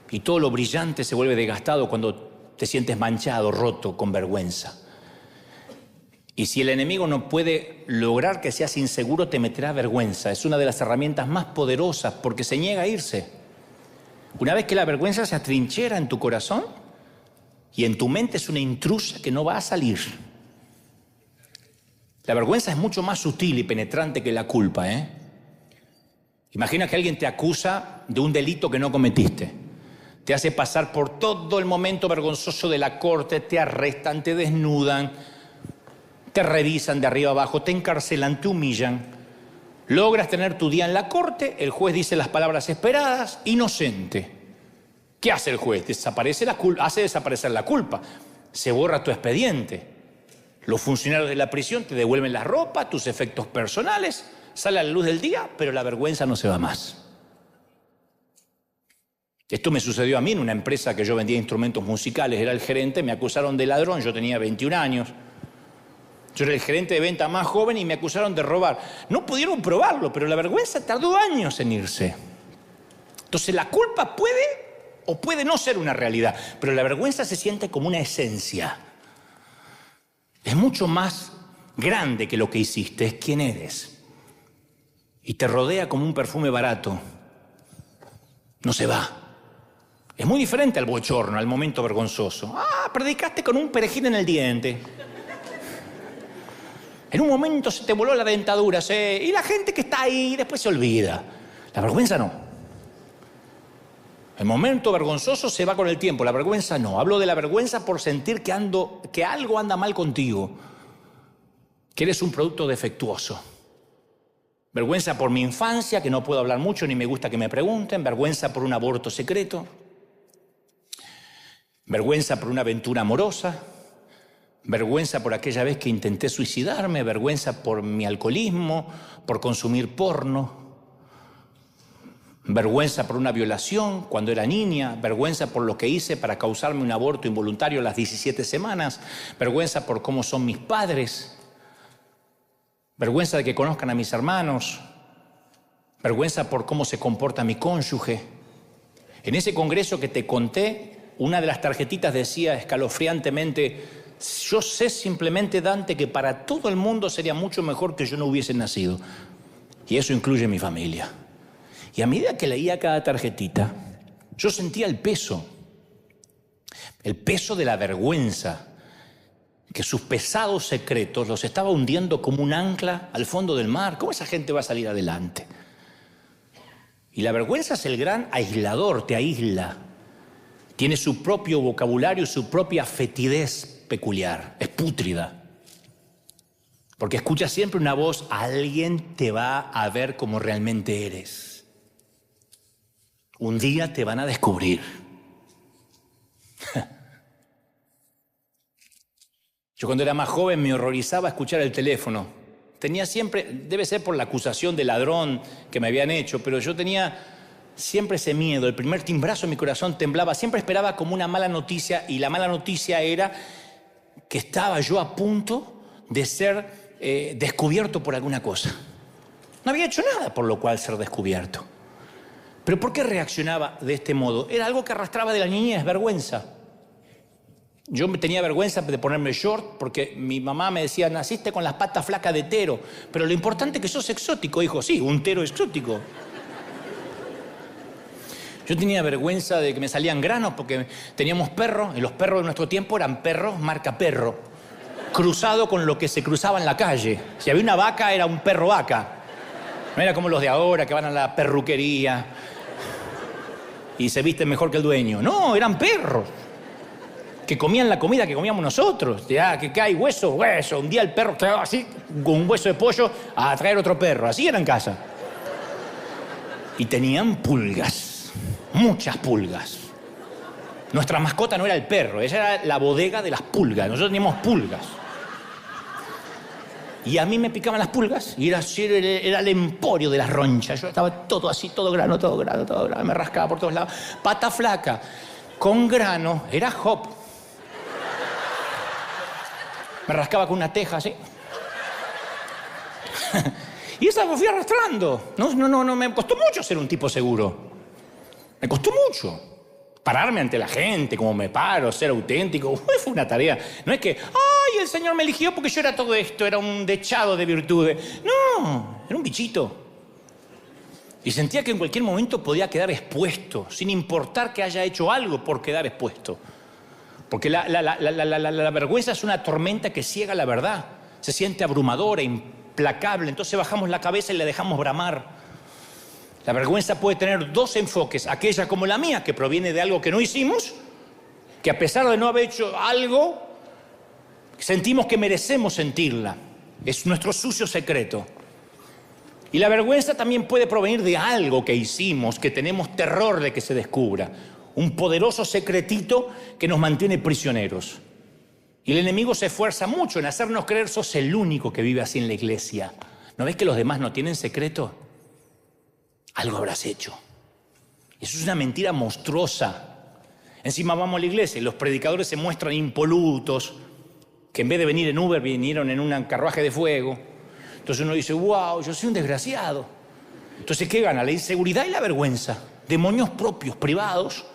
y todo lo brillante se vuelve desgastado cuando te sientes manchado, roto, con vergüenza. Y si el enemigo no puede lograr que seas inseguro, te meterá vergüenza. Es una de las herramientas más poderosas porque se niega a irse. Una vez que la vergüenza se atrinchera en tu corazón y en tu mente, es una intrusa que no va a salir. La vergüenza es mucho más sutil y penetrante que la culpa, Imagina que alguien te acusa de un delito que no cometiste. Te hace pasar por todo el momento vergonzoso de la corte, te arrestan, te desnudan, te revisan de arriba abajo, te encarcelan, te humillan. Logras tener tu día en la corte, el juez dice las palabras esperadas, inocente. ¿Qué hace el juez? Hace desaparecer la culpa. Se borra tu expediente. Los funcionarios de la prisión te devuelven la ropa, tus efectos personales, sale a la luz del día, pero la vergüenza no se va más. Esto me sucedió a mí en una empresa que yo vendía instrumentos musicales, era el gerente, me acusaron de ladrón, yo tenía 21 años. Yo era el gerente de venta más joven y me acusaron de robar. No pudieron probarlo, pero la vergüenza tardó años en irse. Entonces la culpa puede o puede no ser una realidad, pero la vergüenza se siente como una esencia. Es mucho más grande que lo que hiciste, es quién eres. Y te rodea como un perfume barato. No se va. Es muy diferente al bochorno, al momento vergonzoso. Predicaste con un perejil en el diente. En un momento se te voló la dentadura, y la gente que está ahí después se olvida. La vergüenza no. El momento vergonzoso se va con el tiempo, la vergüenza no. Hablo de la vergüenza por sentir que algo anda mal contigo, que eres un producto defectuoso. Vergüenza por mi infancia, que no puedo hablar mucho ni me gusta que me pregunten. Vergüenza por un aborto secreto. Vergüenza por una aventura amorosa. Vergüenza por aquella vez que intenté suicidarme. Vergüenza por mi alcoholismo, por consumir porno. Vergüenza por una violación cuando era niña. Vergüenza por lo que hice para causarme un aborto involuntario a las 17 semanas. Vergüenza por cómo son mis padres. Vergüenza de que conozcan a mis hermanos. Vergüenza por cómo se comporta mi cónyuge. En ese congreso que te conté, una de las tarjetitas decía escalofriantemente: yo sé simplemente, Dante, que para todo el mundo sería mucho mejor que yo no hubiese nacido. Y eso incluye mi familia. Y a medida que leía cada tarjetita, yo sentía el peso de la vergüenza, que sus pesados secretos los estaba hundiendo como un ancla al fondo del mar. ¿Cómo esa gente va a salir adelante? Y la vergüenza es el gran aislador, te aísla. Tiene su propio vocabulario, su propia fetidez peculiar, es pútrida. Porque escuchas siempre una voz: alguien te va a ver como realmente eres. Un día te van a descubrir. Yo cuando era más joven me horrorizaba escuchar el teléfono. Tenía siempre, debe ser por la acusación de ladrón que me habían hecho, pero yo tenía siempre ese miedo. El primer timbrazo en mi corazón temblaba. Siempre esperaba como una mala noticia, y la mala noticia era que estaba yo a punto de ser descubierto por alguna cosa. No había hecho nada por lo cual ser descubierto. ¿Pero por qué reaccionaba de este modo? Era algo que arrastraba de la niñez, vergüenza. Yo tenía vergüenza de ponerme short porque mi mamá me decía: naciste con las patas flacas de tero, pero lo importante es que sos exótico, hijo. Sí, un tero exótico. Yo tenía vergüenza de que me salían granos porque teníamos perros, y los perros de nuestro tiempo eran perros marca perro, cruzado con lo que se cruzaba en la calle. Si había una vaca, era un perro vaca. No era como los de ahora que van a la perruquería y se visten mejor que el dueño. No, eran perros que comían la comida que comíamos nosotros. Que hay hueso. Un día el perro estaba así, con un hueso de pollo, a traer otro perro. Así era en casa. Y tenían pulgas, muchas pulgas. Nuestra mascota no era el perro, esa era la bodega de las pulgas. Nosotros teníamos pulgas. Y a mí me picaban las pulgas y era el emporio de las ronchas. Yo estaba todo así, todo grano. Me rascaba por todos lados. Pata flaca, con grano, era Job. Me rascaba con una teja así. Y esa me fui arrastrando. No, me costó mucho ser un tipo seguro. Me costó mucho. Pararme ante la gente, como me paro, ser auténtico. Fue una tarea. No es que, ay, el Señor me eligió porque yo era todo esto, era un dechado de virtudes. No, era un bichito. Y sentía que en cualquier momento podía quedar expuesto, sin importar que haya hecho algo por quedar expuesto. Porque la vergüenza es una tormenta que ciega la verdad. Se siente abrumadora, implacable. Entonces bajamos la cabeza y la dejamos bramar. La vergüenza puede tener dos enfoques. Aquella como la mía, que proviene de algo que no hicimos, que a pesar de no haber hecho algo, sentimos que merecemos sentirla. Es nuestro sucio secreto. Y la vergüenza también puede provenir de algo que hicimos, que tenemos terror de que se descubra. Un poderoso secretito que nos mantiene prisioneros. Y el enemigo se esfuerza mucho en hacernos creer sos el único que vive así en la iglesia. ¿No ves que los demás no tienen secreto? Algo habrás hecho. Eso es una mentira monstruosa. Encima vamos a la iglesia y los predicadores se muestran impolutos, que en vez de venir en Uber vinieron en un carruaje de fuego. Entonces uno dice, wow, yo soy un desgraciado. Entonces, ¿qué gana? La inseguridad y la vergüenza. Demonios propios, privados,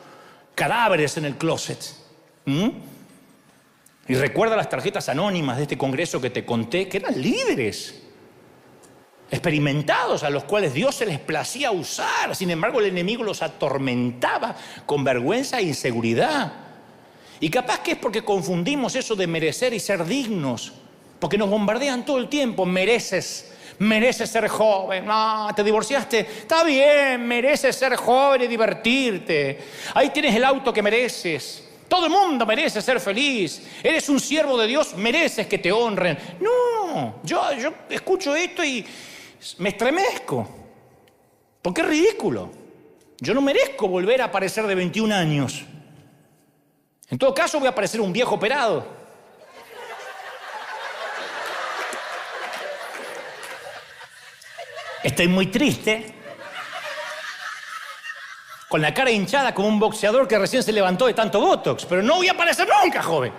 cadáveres en el closet. Y recuerda las tarjetas anónimas de este congreso que te conté, que eran líderes experimentados a los cuales Dios se les placía usar. Sin embargo, el enemigo los atormentaba con vergüenza e inseguridad. Y capaz que es porque confundimos eso de merecer y ser dignos, porque nos bombardean todo el tiempo. Mereces ser joven. No, te divorciaste, está bien, mereces ser joven y divertirte. Ahí tienes el auto que mereces. Todo el mundo merece ser feliz. Eres un siervo de Dios, mereces que te honren. No, yo escucho esto y me estremezco, porque es ridículo. Yo no merezco volver a parecer de 21 años. En todo caso voy a parecer un viejo operado. Estoy muy triste, con la cara hinchada como un boxeador que recién se levantó de tanto botox, pero no voy a parecer nunca joven.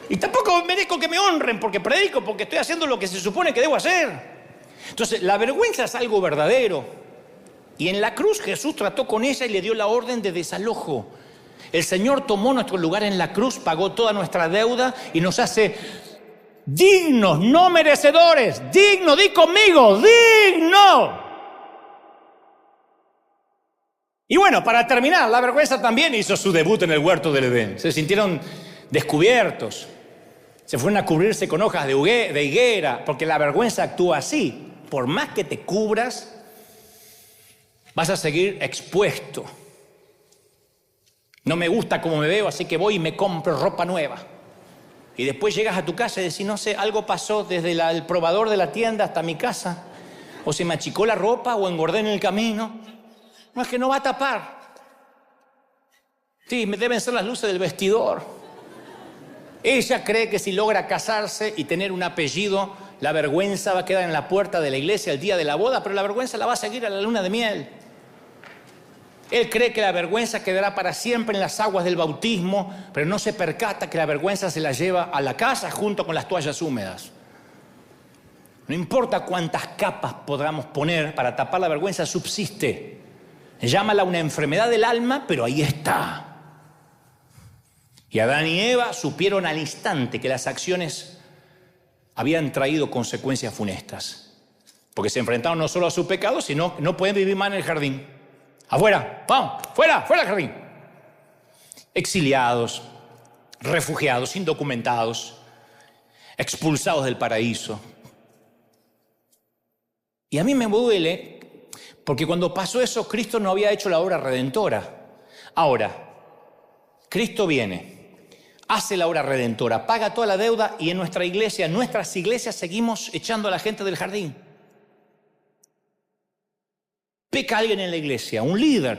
Y tampoco merezco que me honren porque predico, porque estoy haciendo lo que se supone que debo hacer. Entonces, la vergüenza es algo verdadero. Y en la cruz Jesús trató con ella y le dio la orden de desalojo. El Señor tomó nuestro lugar en la cruz, pagó toda nuestra deuda y nos hace dignos, no merecedores. Digno, di conmigo, digno. Y bueno, para terminar, la vergüenza también hizo su debut en el huerto del Edén. Se sintieron descubiertos. Se fueron a cubrirse con hojas de higuera, porque la vergüenza actúa así. Por más que te cubras, vas a seguir expuesto. No me gusta cómo me veo, así que voy y me compro ropa nueva. Y después llegas a tu casa y decís, no sé, algo pasó desde el probador de la tienda hasta mi casa. O se me achicó la ropa o engordé en el camino. No, es que no va a tapar. Sí, me deben ser las luces del vestidor. Ella cree que si logra casarse y tener un apellido, la vergüenza va a quedar en la puerta de la iglesia el día de la boda, pero la vergüenza la va a seguir a la luna de miel. Él cree que la vergüenza quedará para siempre en las aguas del bautismo, pero no se percata que la vergüenza se la lleva a la casa junto con las toallas húmedas. No importa cuántas capas podamos poner para tapar la vergüenza, subsiste. Llámala una enfermedad del alma, pero ahí está. Y Adán y Eva supieron al instante que las acciones habían traído consecuencias funestas. Porque se enfrentaron no solo a su pecado, sino que no pueden vivir más en el jardín. Afuera, vamos, fuera del jardín. Exiliados, refugiados, indocumentados, expulsados del paraíso. Y a mí me duele porque cuando pasó eso, Cristo no había hecho la obra redentora. Ahora, Cristo viene, hace la obra redentora, paga toda la deuda y en nuestra iglesia, en nuestras iglesias seguimos echando a la gente del jardín. Peca alguien en la iglesia, un líder.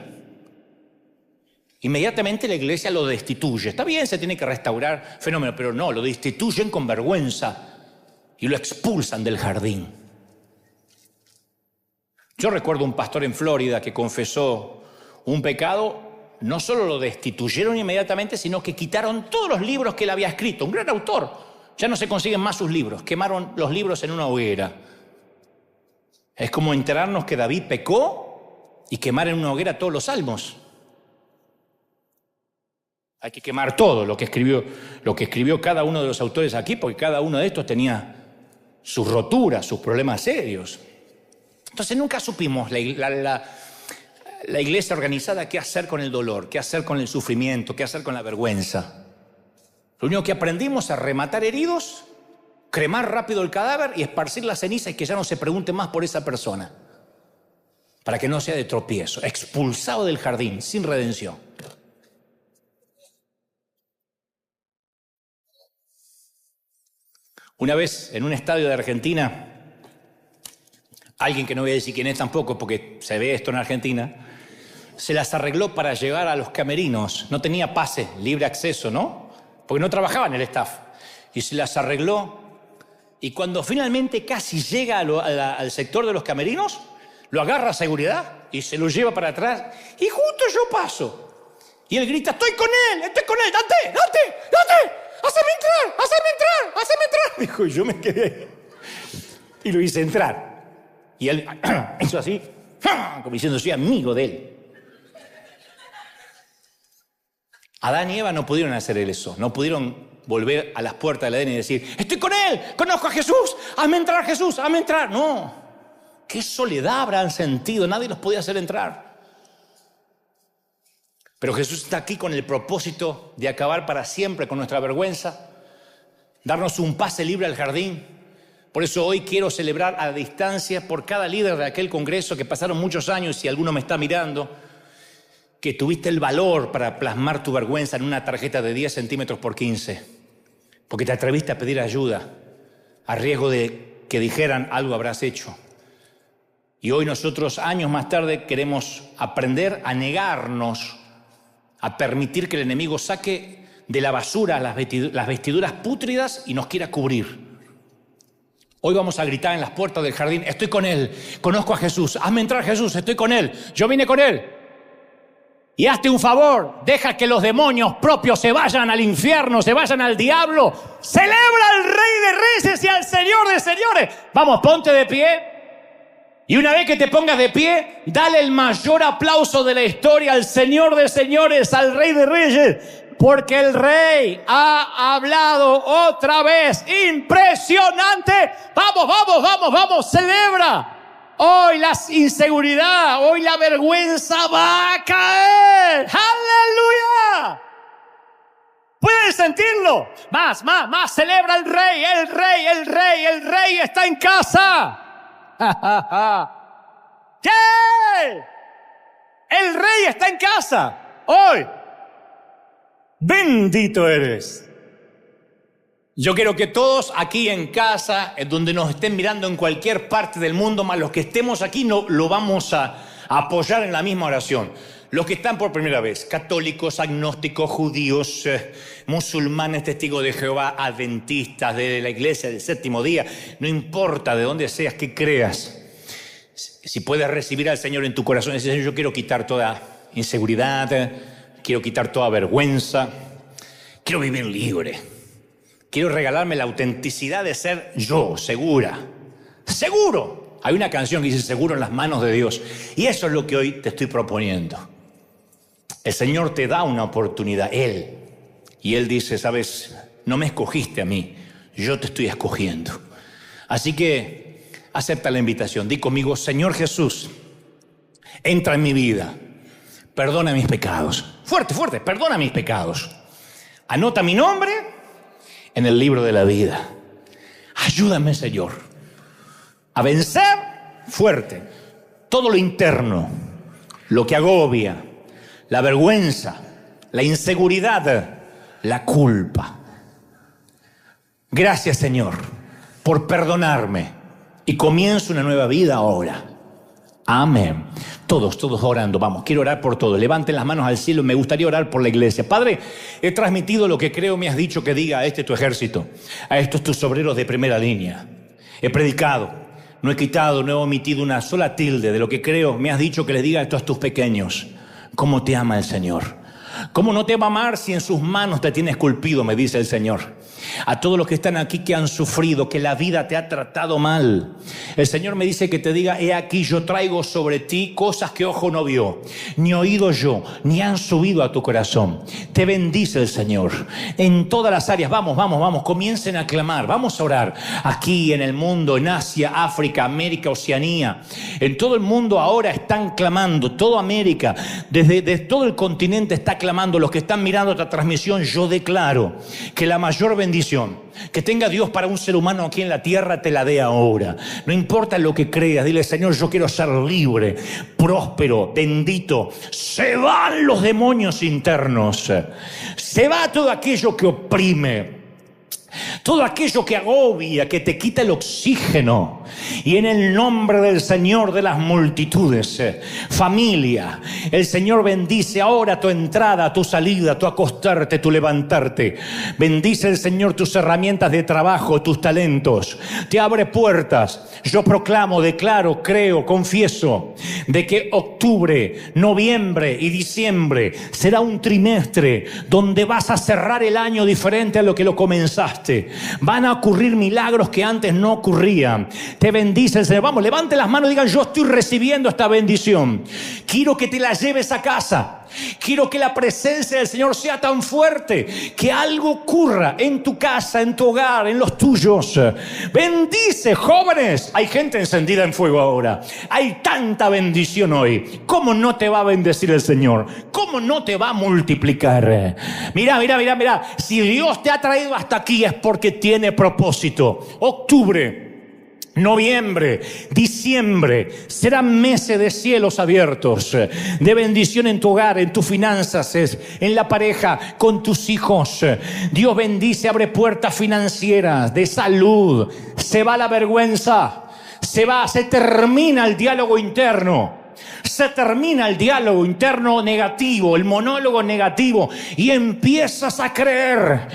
Inmediatamente la iglesia lo destituye. Está bien, se tiene que restaurar, fenómeno, pero no, lo destituyen con vergüenza y lo expulsan del jardín. Yo recuerdo un pastor en Florida que confesó un pecado, no solo lo destituyeron inmediatamente, sino que quitaron todos los libros que él había escrito. Un gran autor. Ya no se consiguen más sus libros. Quemaron los libros en una hoguera. Es como enterarnos que David pecó y quemar en una hoguera todos los salmos. Hay que quemar todo lo que escribió cada uno de los autores aquí, porque cada uno de estos tenía sus roturas, sus problemas serios. Entonces nunca supimos la iglesia organizada qué hacer con el dolor, qué hacer con el sufrimiento, qué hacer con la vergüenza. Lo único que aprendimos es rematar heridos, cremar rápido el cadáver y esparcir la ceniza y que ya no se pregunte más por esa persona, para que no sea de tropiezo, expulsado del jardín, sin redención. Una vez en un estadio de Argentina, alguien que no voy a decir quién es tampoco porque se ve esto en Argentina, se las arregló para llegar a los camerinos. No tenía pase, libre acceso, ¿no? Porque no trabajaba en el staff. Y se las arregló. Y cuando finalmente casi llega al sector de los camerinos, lo agarra a seguridad y se lo lleva para atrás. Y justo yo paso. Y él grita, estoy con él, date, haceme entrar. Dijo, y yo me quedé. Y lo hice entrar. Y él hizo así, como diciendo, soy amigo de él. Adán y Eva no pudieron hacer eso, no pudieron volver a las puertas del Edén y decir, estoy con él, conozco a Jesús, hazme entrar Jesús, hazme entrar. No, qué soledad habrán sentido, nadie los podía hacer entrar. Pero Jesús está aquí con el propósito de acabar para siempre con nuestra vergüenza, darnos un pase libre al jardín. Por eso hoy quiero celebrar a distancia por cada líder de aquel congreso que pasaron muchos años, si alguno me está mirando, que tuviste el valor para plasmar tu vergüenza en una tarjeta de 10 centímetros por 15, porque te atreviste a pedir ayuda, a riesgo de que dijeran algo habrás hecho. Y hoy nosotros, años más tarde, queremos aprender a negarnos, a permitir que el enemigo saque de la basura las vestiduras pútridas y nos quiera cubrir. Hoy vamos a gritar en las puertas del jardín, estoy con él, conozco a Jesús, hazme entrar Jesús, estoy con él, yo vine con él. Y hazte un favor, deja que los demonios propios se vayan al infierno, se vayan al diablo. Celebra al Rey de Reyes y al Señor de Señores. Vamos, ponte de pie. Y una vez que te pongas de pie, dale el mayor aplauso de la historia al Señor de Señores, al Rey de Reyes. Porque el Rey ha hablado otra vez. ¡Impresionante! ¡Vamos! ¡Celebra! Hoy la inseguridad, hoy la vergüenza va a caer. ¡Aleluya! ¿Pueden sentirlo? Más. Celebra el Rey está en casa. ¿Qué? El Rey está en casa. Hoy. Bendito eres. Yo quiero que todos aquí en casa, en donde nos estén mirando en cualquier parte del mundo, más los que estemos aquí, no, lo vamos a apoyar en la misma oración. Los que están por primera vez, católicos, agnósticos, judíos, musulmanes, testigos de Jehová, adventistas, de la iglesia del séptimo día, no importa de dónde seas, que creas. Si puedes recibir al Señor en tu corazón y decir, yo quiero quitar toda inseguridad, quiero quitar toda vergüenza, quiero vivir libre. Quiero regalarme la autenticidad de ser yo, segura. ¡Seguro! Hay una canción que dice seguro en las manos de Dios. Y eso es lo que hoy te estoy proponiendo. El Señor te da una oportunidad, Él. Y Él dice, sabes, no me escogiste a mí, yo te estoy escogiendo. Así que acepta la invitación. Di conmigo, Señor Jesús, entra en mi vida. Perdona mis pecados. Fuerte, perdona mis pecados. Anota mi nombre en el libro de la vida. Ayúdame, Señor, a vencer fuerte todo lo interno, lo que agobia, la vergüenza, la inseguridad, la culpa. Gracias, Señor, por perdonarme y comienzo una nueva vida ahora. Amén. Todos orando. Vamos, quiero orar por todos. Levanten las manos al cielo. Me gustaría orar por la iglesia. Padre, he transmitido lo que creo me has dicho que diga a este tu ejército, a estos tus obreros de primera línea. He predicado, no he quitado, no he omitido una sola tilde de lo que creo me has dicho que les diga a estos tus pequeños. ¿Cómo te ama el Señor? ¿Cómo no te va a amar si en sus manos te tiene esculpido? Me dice el Señor. A todos los que están aquí que han sufrido, que la vida te ha tratado mal, el Señor me dice que te diga: he aquí yo traigo sobre ti cosas que ojo no vio, ni oído yo, ni han subido a tu corazón. Te bendice el Señor en todas las áreas. Vamos, comiencen a clamar, vamos a orar aquí en el mundo, en Asia, África, América, Oceanía, en todo el mundo ahora están clamando, toda América, desde todo el continente está clamando. Los que están mirando esta transmisión, yo declaro que la mayor bendición que tenga Dios para un ser humano aquí en la tierra te la dé ahora. No importa lo que creas, dile: Señor, yo quiero ser libre, próspero, bendito. Se van los demonios internos, se va todo aquello que oprime, todo aquello que agobia, que te quita el oxígeno. Y en el nombre del Señor de las multitudes, familia, el Señor bendice ahora tu entrada, tu salida, tu acostarte, tu levantarte. Bendice el Señor tus herramientas de trabajo, tus talentos. Te abre puertas. Yo proclamo, declaro, creo, confieso de que octubre, noviembre y diciembre será un trimestre donde vas a cerrar el año diferente a lo que lo comenzaste. Van a ocurrir milagros que antes no ocurrían. Te bendice el Señor. Vamos, levante las manos y digan: yo estoy recibiendo esta bendición. Quiero que te la lleves a casa. Quiero que la presencia del Señor sea tan fuerte que algo ocurra en tu casa, en tu hogar, en los tuyos. Bendice, jóvenes. Hay gente encendida en fuego ahora. Hay tanta bendición hoy. ¿Cómo no te va a bendecir el Señor? ¿Cómo no te va a multiplicar? Mira. Si Dios te ha traído hasta aquí es porque tiene propósito. Octubre, noviembre, diciembre serán meses de cielos abiertos, de bendición en tu hogar, en tus finanzas, en la pareja, con tus hijos. Dios bendice, abre puertas financieras, de salud. Se va la vergüenza, se termina el diálogo interno. Se termina el diálogo interno negativo, el monólogo negativo, y empiezas a creer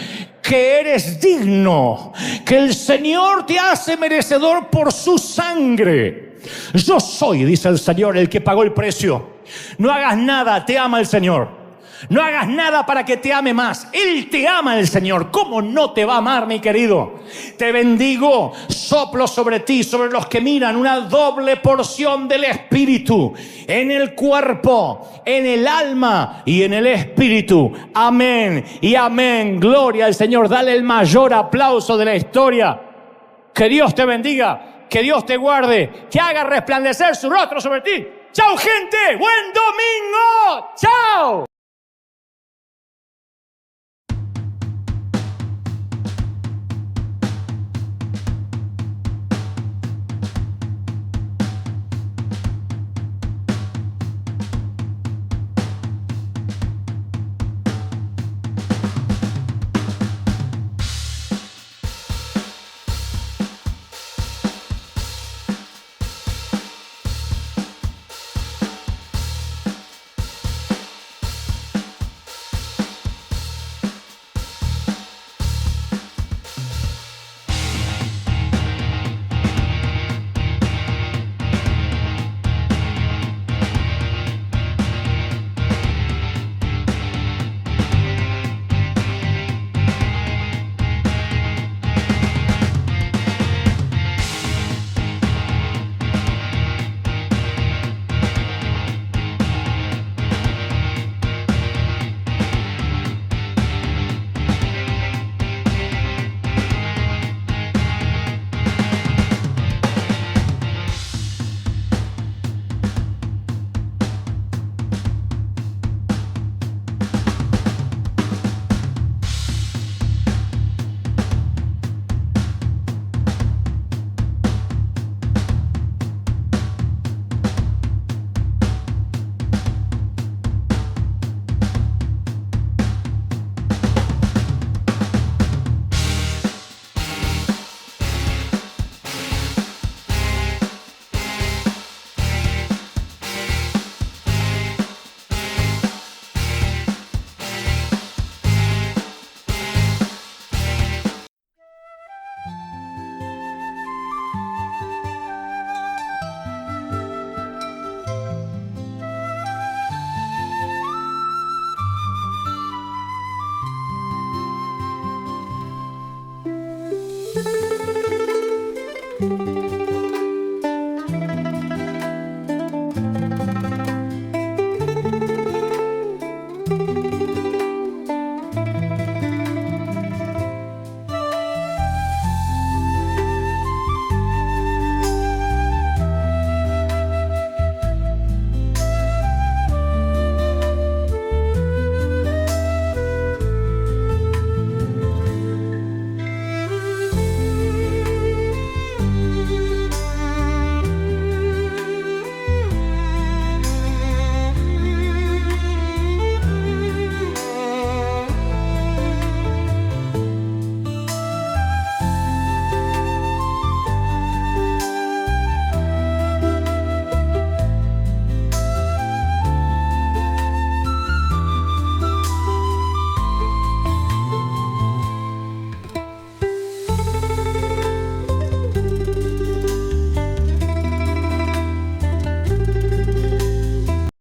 que eres digno, que el Señor te hace merecedor por su sangre. Yo soy, dice el Señor, el que pagó el precio. No hagas nada, te ama el Señor. No hagas nada para que te ame más. Él te ama, el Señor. ¿Cómo no te va a amar, mi querido? Te bendigo, soplo sobre ti, sobre los que miran, una doble porción del Espíritu en el cuerpo, en el alma y en el Espíritu. Amén y amén. Gloria al Señor. Dale el mayor aplauso de la historia. Que Dios te bendiga, que Dios te guarde, que haga resplandecer su rostro sobre ti. ¡Chao, gente! ¡Buen domingo! ¡Chao!